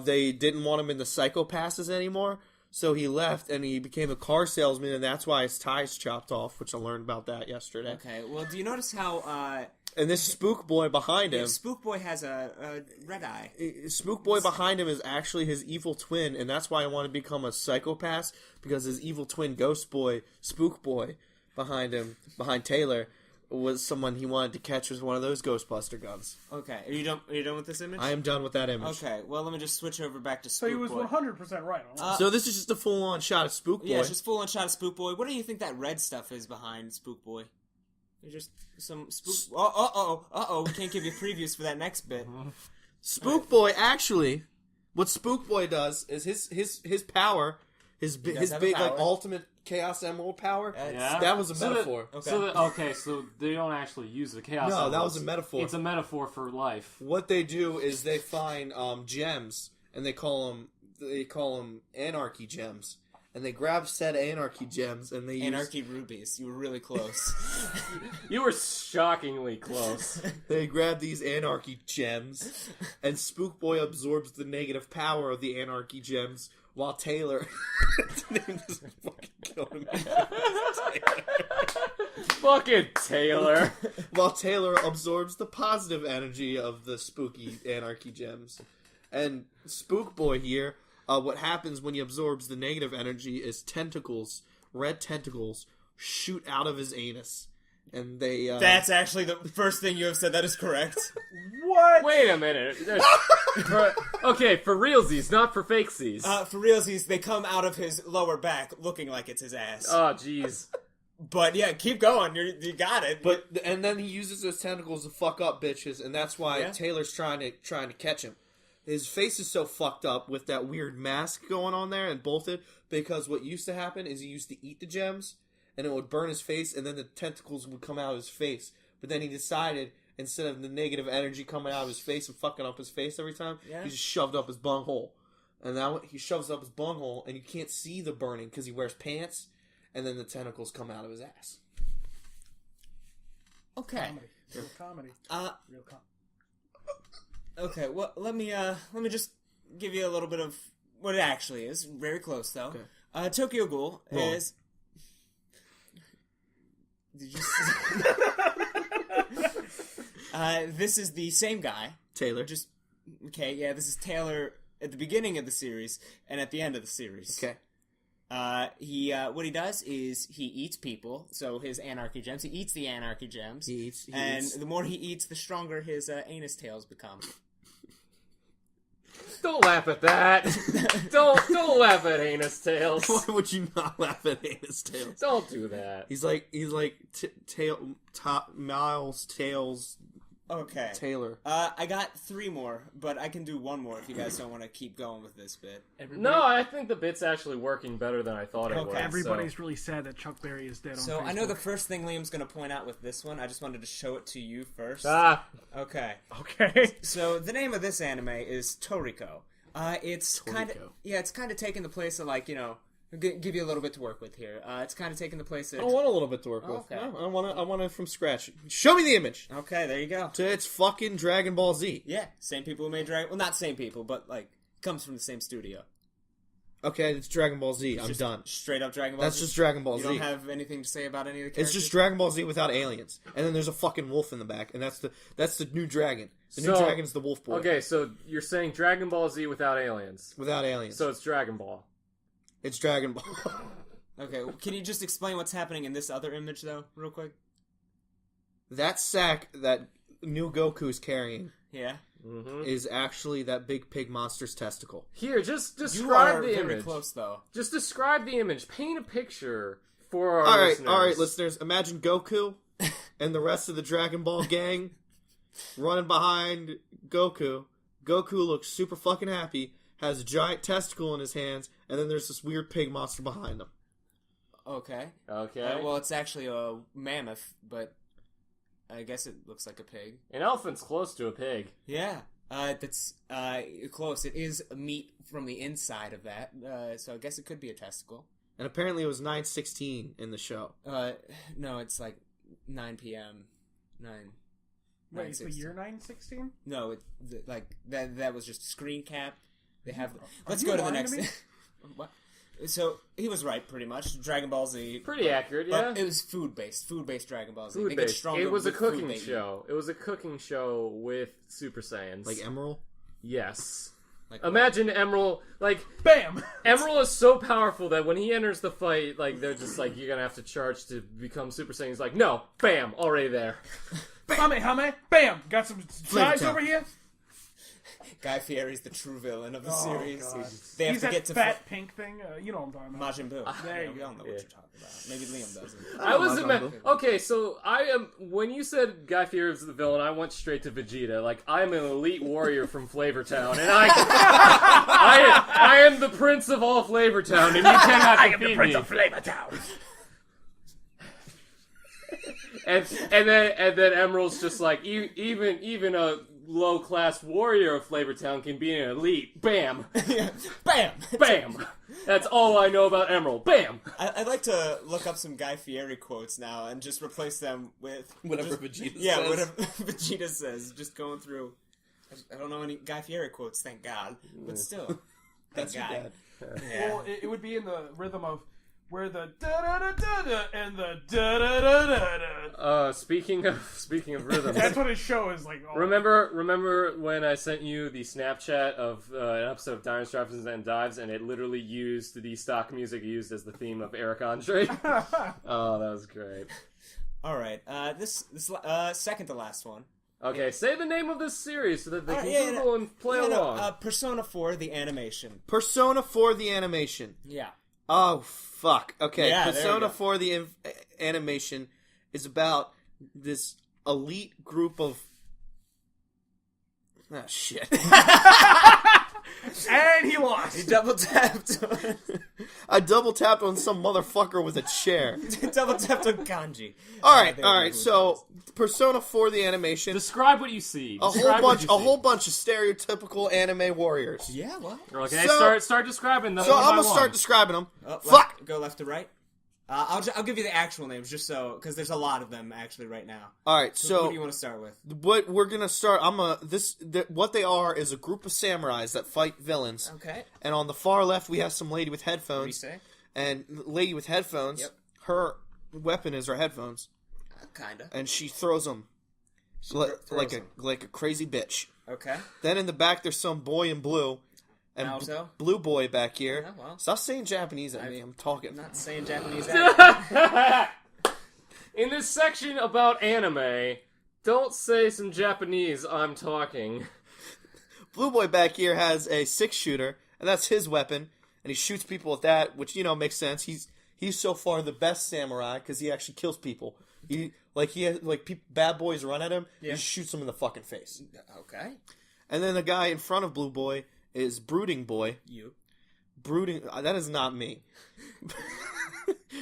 they didn't want him in the Psycho-Passes anymore, so he left and he became a car salesman, and that's why his tie's chopped off, which I learned about that yesterday. Okay. Well, do you notice how And this Spook Boy behind him, Spook Boy has a red eye? Spook Boy behind him is actually his evil twin, and that's why I want to become a Psycho-Pass, because his evil twin Ghost Boy, Spook Boy, behind him, behind Taylor, was someone he wanted to catch with one of those Ghostbuster guns. Okay. Are you done with this image? I am done with that image. Okay. Well, let me just switch over back to so Spook he was Boy. 100% right on that. So this is just a full-on shot of Spook Boy. Yeah, it's just full on shot of Spook Boy. What do you think that red stuff is behind Spook Boy? There's just some spook. Oh! We can't give you previews for that next bit. Spook Boy, actually, what Spook Boy does is his power, his big have a like power. ultimate Chaos Emerald power. Yeah. That was a metaphor. So they don't actually use the chaos. No, that Emeralds. was a metaphor. It's a metaphor for life. What they do is they find gems, and they call them anarchy gems, and they grab said anarchy gems, and they Anarchy rubies. You were really close. You were shockingly close. They grab these anarchy gems, and Spook Boy absorbs the negative power of the anarchy gems, while Taylor... His name is fucking killing me. Fucking Taylor. While Taylor absorbs the positive energy of the spooky anarchy gems. And Spook Boy here, what happens when he absorbs the negative energy is tentacles, red tentacles, shoot out of his anus. And they... That's actually the first thing you have said. That is correct. What? Wait a minute. Okay, for realsies, not for fakesies. For realsies, they come out of his lower back looking like it's his ass. Oh, jeez. But yeah, keep going. You got it. And then he uses those tentacles to fuck up bitches, and that's why Taylor's trying to catch him. His face is so fucked up with that weird mask going on there and bolted, because what used to happen is he used to eat the gems, and it would burn his face, and then the tentacles would come out of his face. But then he decided, instead of the negative energy coming out of his face and fucking up his face every time, he just shoved up his bunghole. And now he shoves up his bunghole, and you can't see the burning because he wears pants, and then the tentacles come out of his ass. Okay. Real comedy. Real comedy. Okay. Well, let me just give you a little bit of what it actually is. Very close though. Okay. Tokyo Ghoul is. Did you? This is the same guy. Taylor. Okay. Yeah. This is Taylor at the beginning of the series and at the end of the series. Okay. What he does is he eats people. So his anarchy gems. He eats the anarchy gems. He eats. The more he eats, the stronger his anus tails become. Don't laugh at that. Don't laugh at anus tails. Why would you not laugh at anus tails? Don't do that. He's like Miles Tails Okay. Taylor. I got 3 more, but I can do 1 more if you guys don't want to keep going with this bit. No, I think the bit's actually working better than I thought it would. Everybody's really sad that Chuck Berry is dead on So Facebook. I know the first thing Liam's going to point out with this one. I just wanted to show it to you first. Okay. Okay. So the name of this anime is Toriko. It's kind of taking the place of, like, you know, give you a little bit to work with here. It's kind of taking the place of... I don't want a little bit to work with. Okay. No, I want it from scratch. Show me the image. Okay, there you go. It's fucking Dragon Ball Z. Yeah, same people who made Dragon... Well, not same people, but, like, comes from the same studio. Okay, it's Dragon Ball Z. I'm Just done. Straight up Dragon Ball That's Z. just Dragon Ball You Z. don't have anything to say about any of the characters? It's just Dragon Ball Z without aliens. And then there's a fucking wolf in the back, and that's the new dragon. The new dragon's the wolf boy. Okay, so you're saying Dragon Ball Z without aliens. Without aliens. So it's Dragon Ball. It's Dragon Ball. Okay, can you just explain what's happening in this other image, though, real quick? That sack that new Goku's carrying Yeah? is actually that big pig monster's testicle. Here, just You describe are the very image. close, though. Just describe the image. Paint a picture for our listeners. All right, listeners. Imagine Goku and the rest of the Dragon Ball gang running behind Goku. Goku looks super fucking happy, has a giant testicle in his hands, and then there's this weird pig monster behind him. Okay. Okay. Well, it's actually a mammoth, but I guess it looks like a pig. An elephant's close to a pig. Yeah. That's close. It is meat from the inside of that, so I guess it could be a testicle. And apparently it was 9:16 in the show. No, it's like 9 p.m. 9. Wait, it's the year 916? No, that was just a screen cap. They have. Let's you go to the lying next. to me? What? So he was right, pretty much. Dragon Ball Z. Pretty accurate, yeah. But it was food-based Dragon Ball Z. Food They get based. stronger It was a with food cooking they eat. show. It was a cooking show with Super Saiyans. Like Emerald? Yes. Like Imagine Emerald, like, Bam! Emerald is so powerful that when he enters the fight, like, they're just like, you're gonna have to charge to become Super Saiyan. He's like, no, bam, already there. Hame, bam! Got some guys over here? Guy Fieri's the true villain of the Oh, series. God. They have He's to that get to fat pink thing. You know what I'm talking about. Majin Buu. There you We go. all know what you're talking about. Maybe Liam doesn't. I was okay, so I am. When you said Guy Fieri was the villain, I went straight to Vegeta. Like, I'm an elite warrior from Flavortown, and I am the prince of all Flavortown, and you cannot defeat me. I am the prince of Flavortown. and then Emerald's just like, even a low class warrior of Flavortown can be an elite. Bam, Bam! bam. That's all I know about Emerald. Bam. I'd like to look up some Guy Fieri quotes now and just replace them with Whatever Vegeta says. Yeah, whatever Vegeta says. Just going through. I don't know any Guy Fieri quotes, thank God. But still, That's your God. dad. Yeah. Well, it would be in the rhythm of where the da da da da da and the da da da da da. Speaking of rhythms. That's what his show is like. Oh. Remember when I sent you the Snapchat of an episode of Diners, Drive-Ins, and Dives, and it literally used the stock music used as the theme of Eric Andre? Oh, that was great. All right. This second to last one. Okay, say the name of this series so that they can yeah, Google and play along. Persona 4, the animation. Persona 4 the animation. Yeah. Oh, fuck. Okay, Yeah, there we Persona go. 4 the animation is about this elite group of... Ah, shit. And he lost. He double tapped. I double tapped on some motherfucker with a chair. Double tapped on kanji. Alright, so Persona 4 the animation, Describe what you see. a whole bunch of stereotypical anime warriors. Yeah, well. Okay, So- start describing them. So one I'm by gonna start one. describing them. Fuck! Go left to right. I'll give you the actual names just so, because there's a lot of them actually right now. Alright, Who so do you want to start with? what we're gonna start, what they are is a group of samurais that fight villains. Okay. And on the far left we have some lady with What do you headphones. say? And the lady with headphones, Yep. her weapon is her headphones. Kinda. And she throws them throws like them. a crazy bitch. Okay. Then in the back there's some boy in blue. And Naruto? blue boy back here. Yeah, well. Stop saying Japanese at me. I'm talking. I'm not saying Japanese accent. In this section about anime, don't say some Japanese. I'm talking. Blue boy back here has a 6-shooter, and that's his weapon, and he shoots people with that, which makes sense. He's so far the best samurai because he actually kills people. He Like he has, like bad boys run at him, Yeah. he shoots them in the fucking face. Okay. And then the guy in front of Blue Boy is Brooding Boy. You. Brooding. That is not me.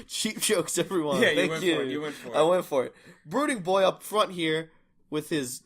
Cheap jokes, everyone. Yeah, Thank you went for it. I went for it. Brooding Boy up front here with his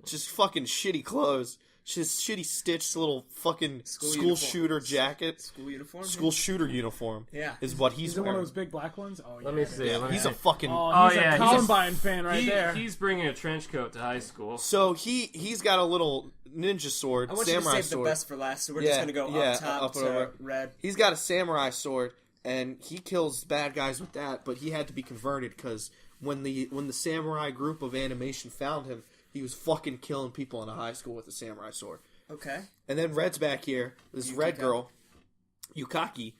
just fucking shitty clothes. Just shitty stitched little fucking school shooter jacket. School uniform? School shooter uniform. Yeah. Is what he's Is it wearing. one of those big black ones? Oh, yeah. Let me see. Yeah, he's a fucking... Oh, he's yeah, a he's a- Columbine fan right there. He's bringing a trench coat to high school. So he's got a little ninja sword, I want you to samurai save sword. the best for last, so we're just going to go up top up and to over. red. He's got a samurai sword, and he kills bad guys with that, but he had to be converted because when the samurai group of animation found him, he was fucking killing people in a high school with a samurai sword. Okay. And then Red's back here. This red girl, Yukaki.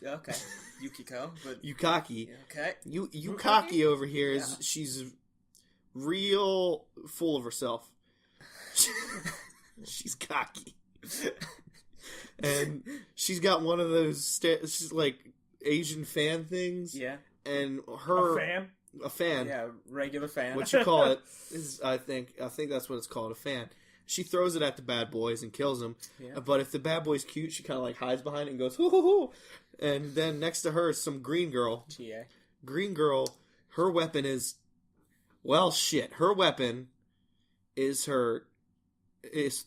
Okay. Yukiko, but... Yukaki. Okay. Yukaki over here is she's real full of herself. She's cocky. And she's got one of those she's like Asian fan things. Yeah. And her A fan? A fan. Yeah, regular fan. What you call it is I think that's what it's called, a fan. She throws it at the bad boys and kills them. Yeah. But if the bad boy's cute, she kind of like hides behind it and goes, hoo hoo hoo. And then next to her is some green girl. GA. Green girl, her weapon is, well, shit. Her weapon is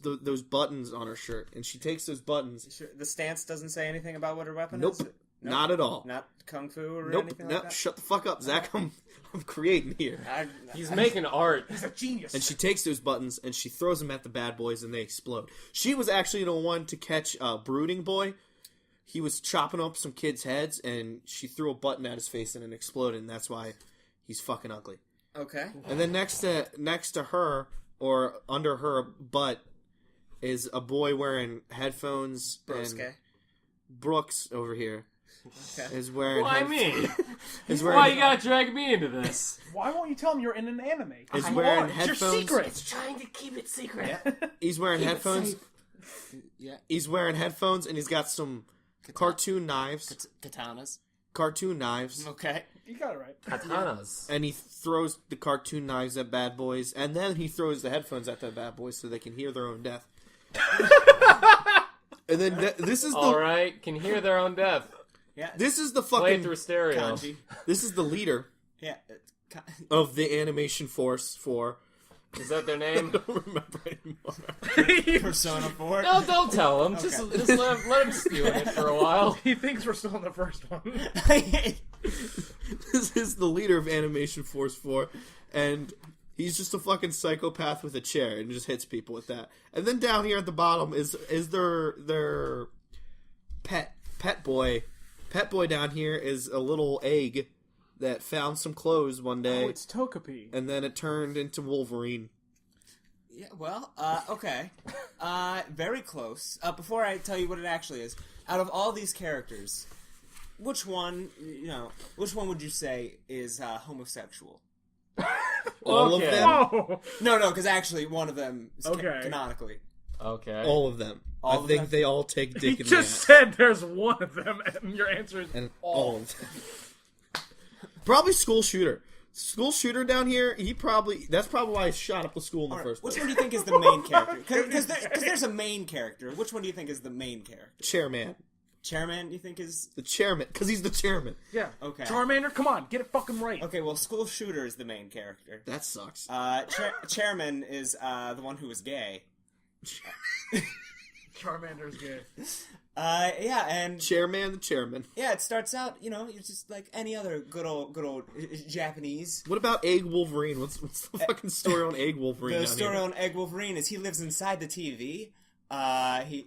those buttons on her shirt. And she takes those buttons. Sure, the stance doesn't say anything about what her weapon Nope. is? Not at all. Not kung fu or Nope. anything Nope. like that? Shut the fuck up, Zach. I'm creating here. He's making art. He's a genius. And she takes those buttons and she throws them at the bad boys and they explode. She was actually the one to catch Brooding Boy. He was chopping up some kids' heads and she threw a button at his face and it exploded, and that's why he's fucking ugly. Okay. And then next to her, or under her butt, is a boy wearing headphones. Broske. And Brooks over here Okay. is wearing. Why me? Is Why wearing. you gotta drag me into this? Why won't you tell him you're in an anime? Is Come wearing on, it's headphones. your secret. Trying to keep it secret. He's wearing Keep it headphones. safe. Yeah. He's wearing headphones and he's got some cartoon knives. Katanas. Cartoon knives. Okay. You got it right. Katanas. And he throws the cartoon knives at bad boys, and then he throws the headphones at the bad boys so they can hear their own death. And then this is All right, can hear their own death. Yeah. this is the Play it fucking through stereo. Kanji. this is the leader Yeah. of the animation force for. Is that their I name? don't remember anymore. Persona 4. No, don't tell him. Just let him stew in it for a while. He thinks we're still in the first one. This is the leader of Animation Force 4, and he's just a fucking psychopath with a chair and just hits people with that. And then down here at the bottom is their pet boy. Pet boy down here is a little egg that found some clothes one day, Oh, it's Togepi. and then it turned into Wolverine. Yeah, well, okay. Very close. Before I tell you what it actually is, out of all these characters, which one would you say is homosexual? All of Okay. them. Oh! No, because actually one of them is Okay. canonically. Okay. All of them. All I of think them? they all take He dick in the just ass. said there's one of them, and your answer is And all of them. Probably School Shooter. School Shooter down here, that's probably why he shot up the school in the All right, first which place. one do you think is the main character? Because there's a main character. Which one do you think is the main character? Chairman. Chairman, you think is... The chairman, because he's the chairman. yeah. Okay. Charmander, come on, get it fucking right. Okay, well, School Shooter is the main character. That sucks. Chairman is the one who was gay. Charmander's gay. Yeah, and Chairman, the chairman. yeah, it starts out, it's just like any other good old Japanese. What about Egg Wolverine? What's the fucking story on Egg Wolverine? The down story here? on Egg Wolverine is he lives inside the TV. He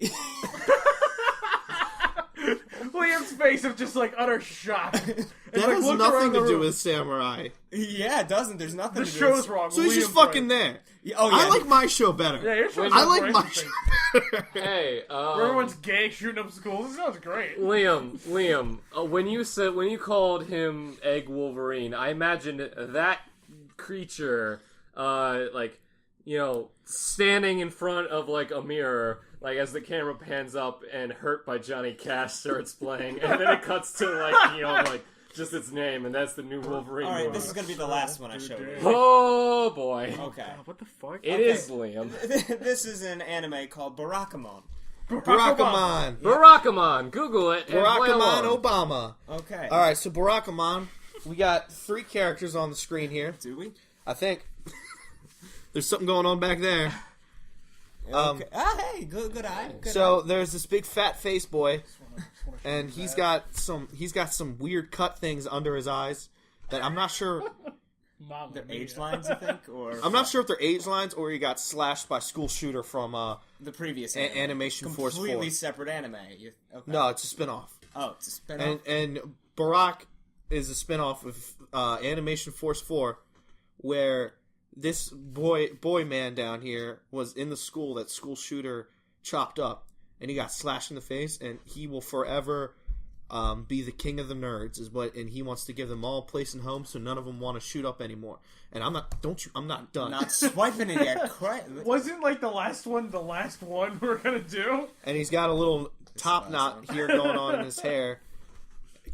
Liam's face of just like utter shock. That has nothing to do with samurai. yeah, it doesn't. There's nothing. The to do with... show's wrong. So he's just Liam's fucking right. there. Oh yeah, I like my show better. Yeah, your show's I more like my interesting. show better. Hey, Where everyone's gay shooting up schools. This sounds great. Liam, when you called him Egg Wolverine, I imagined that creature, standing in front of like a mirror, like as the camera pans up and "Hurt" by Johnny Cash starts playing, and then it cuts to just its name, and that's the new Wolverine All right, movie. this is gonna be the last one I show you. Oh boy. Okay. What the fuck? It is Liam. This is an anime called Barakamon. Barakamon. Barakamon. Google it. And play Barakamon along. Obama. Okay. All right, so Barakamon, we got 3 characters on the screen here. Do we? I think. There's something going on back there. Okay. Hey, good eye. Good So eye. there's this big fat face boy, and he's got some weird cut things under his eyes that I'm not sure. Their age lines, you think, or I'm not sure if they're age lines or he got slashed by school shooter from the previous Animation Force 4. completely separate anime. Okay. No, it's a spinoff. Oh, it's a spin-off. And Barack is a spinoff of Animation Force 4, where this boy man down here was in the school that school shooter chopped up, and he got slashed in the face, and he will forever be the king of the nerds, and he wants to give them all a place and home, so none of them want to shoot up anymore. And I'm not done. Not swiping it yet. Wasn't like the last one we're gonna do? And he's got a little top last knot one. here going on in his hair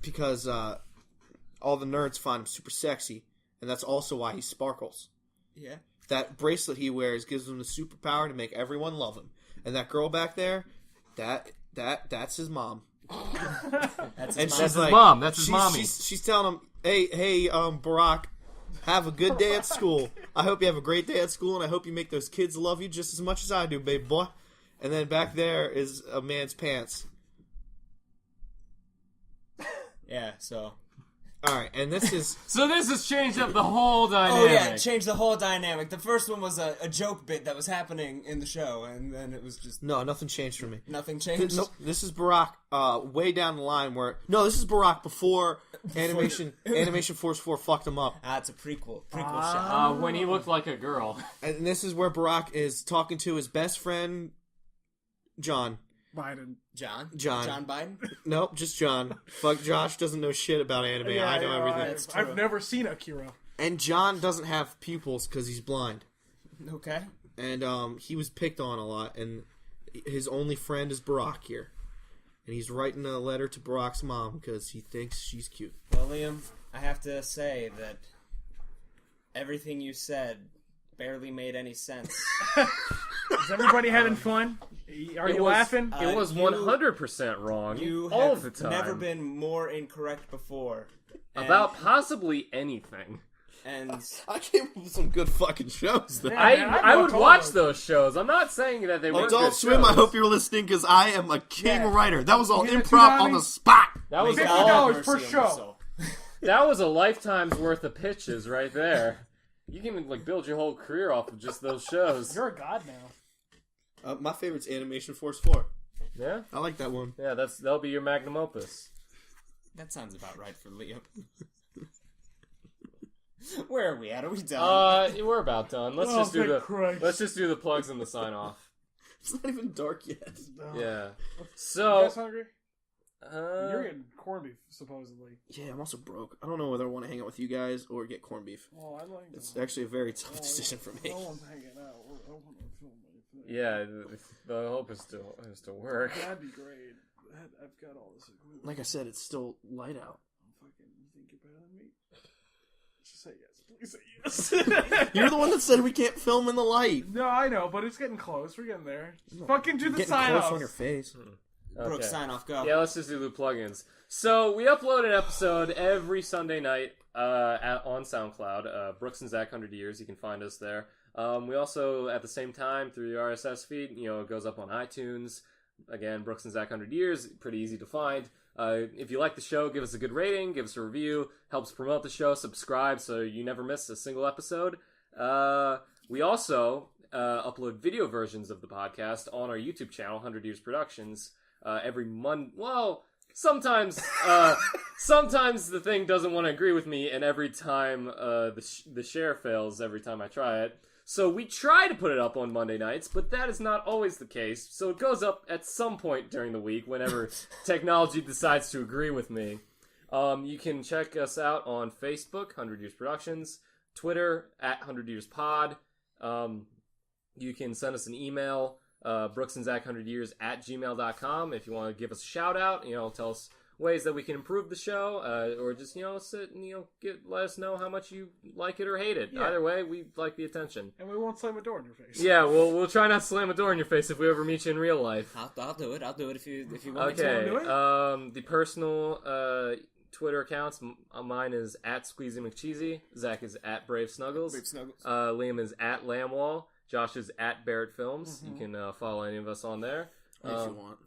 because all the nerds find him super sexy, and that's also why he sparkles. Yeah. That bracelet he wears gives him the superpower to make everyone love him. And that girl back there, that's his mom. That's And his she's mom. like, mom. That's his mommy. She's telling him, hey, Barack, have a good day at school. I hope you have a great day at school, and I hope you make those kids love you just as much as I do, baby boy. And then back there is a man's pants. Yeah. So. All right, and this is So this has changed up the whole dynamic. Oh yeah, it changed the whole dynamic. The first one was a joke bit that was happening in the show, and then it was just no, nothing changed for me. nothing changed. Nope, this is Barack way down the line where this is Barack before Animation Force 4 fucked him up. Ah, it's a prequel shot. When he looked like a girl. And this is where Barack is talking to his best friend John. Biden. John Biden. Nope, just John. Fuck, Josh doesn't know shit about anime. I know everything. That's true. I've never seen Akira. And John doesn't have pupils because he's blind. Okay. And he was picked on a lot, and his only friend is Barack here. And he's writing a letter to Barack's mom because he thinks she's cute. Well, Liam, I have to say that everything you said barely made any sense. Is everybody having fun? Are you laughing? It was 100% wrong You all have the time. never been more incorrect before. And- About possibly anything. and I came up with some good fucking shows, though. Yeah. I would told watch them. those shows. I'm not saying that they weren't Adult good Swim, shows. I hope you're listening because I am a king Yeah. writer. That was all You get a improv on tsunami? the spot. That was May $50 God all. have per mercy on your show. soul. That was a lifetime's worth of pitches right there. You can build your whole career off of just those shows. You're a god now. My favorite's Animation Force 4. Yeah, I like that one. yeah. That'll be your magnum opus. That sounds about right for Liam. Where are we at? Are we done? We're about done. Let's Oh, just do thank Christ. let's just do the plugs and the sign off. It's not even dark yet. Yeah. You So, guys hungry? You're getting corned beef, supposedly. Yeah, I'm also broke. I don't know whether I want to hang out with you guys or get corned beef. Oh, I like It's actually a very tough decision for me. No one's hanging out. I want to film anything. yeah, the hope is to work. That'd be great. I've got all this equipment. Like I said, it's still light out. Fucking, you think you're better than me? Just say yes. Please say yes. You're the one that said we can't film in the light. No, I know, but it's getting close. We're getting there. Fucking do the Getting sign close off. on your face. Brooke, Okay. sign off, go. Yeah, let's just do the plugins. So we upload an episode every Sunday night on SoundCloud. Brooks and Zach 100 Years. You can find us there. We also, at the same time, through the RSS feed, it goes up on iTunes. Again, Brooks and Zach 100 Years. Pretty easy to find. If you like the show, give us a good rating, give us a review. Helps promote the show. Subscribe so you never miss a single episode. We also upload video versions of the podcast on our YouTube channel, 100 Years Productions. Every month. Well, sometimes the thing doesn't want to agree with me, and every time the share fails every time I try it. So we try to put it up on Monday nights, but that is not always the case. So it goes up at some point during the week whenever technology decides to agree with me. You can check us out on Facebook, 100 Years Productions, Twitter at 100 Years Pod. You can send us an email. Brooks and Zach 100 Years at gmail.com if you want to give us a shout out, tell us ways that we can improve the show, or just sit and let us know how much you like it or hate it. Yeah. Either way, we like the attention. And we won't slam a door in your face. Yeah, we'll try not to slam a door in your face if we ever meet you in real life. I'll do it. I'll do it if you want me to. Okay. do it? The personal Twitter accounts. Mine is at Squeezy McCheesy. Zach is at Brave Snuggles. Liam is at Lambwall. Josh is at Barrett Films. You can follow any of us on there if you want.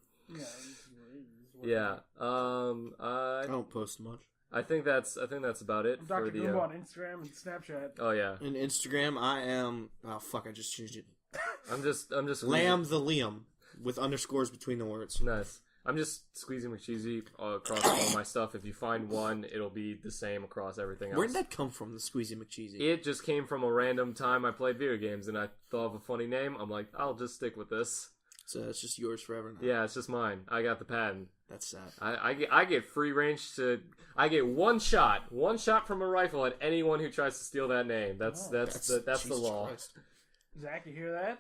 Yeah. I don't post much. I think that's about it. I'm Dr. For the, Goomba on Instagram and Snapchat. Oh yeah. In Instagram, I am. Oh fuck! I just changed it. I'm just Lamb the Liam with underscores between the words. Nice. I'm just Squeezy McCheesy across all my stuff. If you find one, it'll be the same across everything else. Where did that come from? The Squeezy McCheesy. It just came from a random time I played video games, and I thought of a funny name. I'm like, I'll just stick with this. So it's just yours forever now. Yeah, it's just mine. I got the patent. That's sad. I get free range to. I get one shot from a rifle at anyone who tries to steal that name. That's the law. Christ. Zach, you hear that?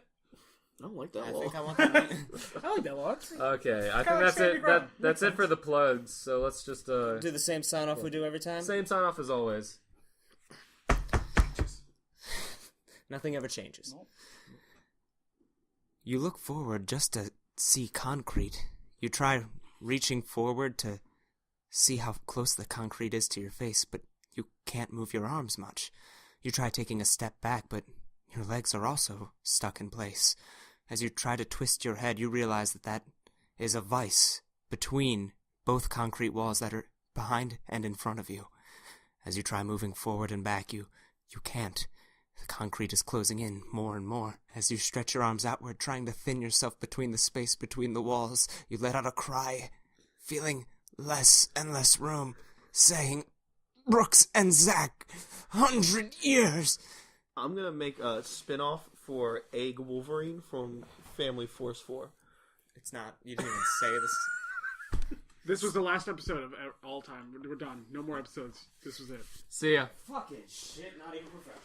I don't like that I law. think I want that. I like that law. Okay, I think like that's standing it. ground. That's it for the plugs. So let's just Do the same sign off we do every time. same sign off as always. Nothing ever changes. Nope. You look forward just to see concrete. You try reaching forward to see how close the concrete is to your face, but you can't move your arms much. You try taking a step back, but your legs are also stuck in place. As you try to twist your head, you realize that is a vice between both concrete walls that are behind and in front of you. As you try moving forward and back, you can't. The concrete is closing in more and more. As you stretch your arms outward, trying to thin yourself between the space between the walls, you let out a cry, feeling less and less room, saying, "Brooks and Zach, 100 years!" I'm gonna make a spin-off for Egg Wolverine from Family Force 4. It's not. You didn't even say this. This was the last episode of all time. We're done. No more episodes. This was it. See ya. Fucking shit, not even professional.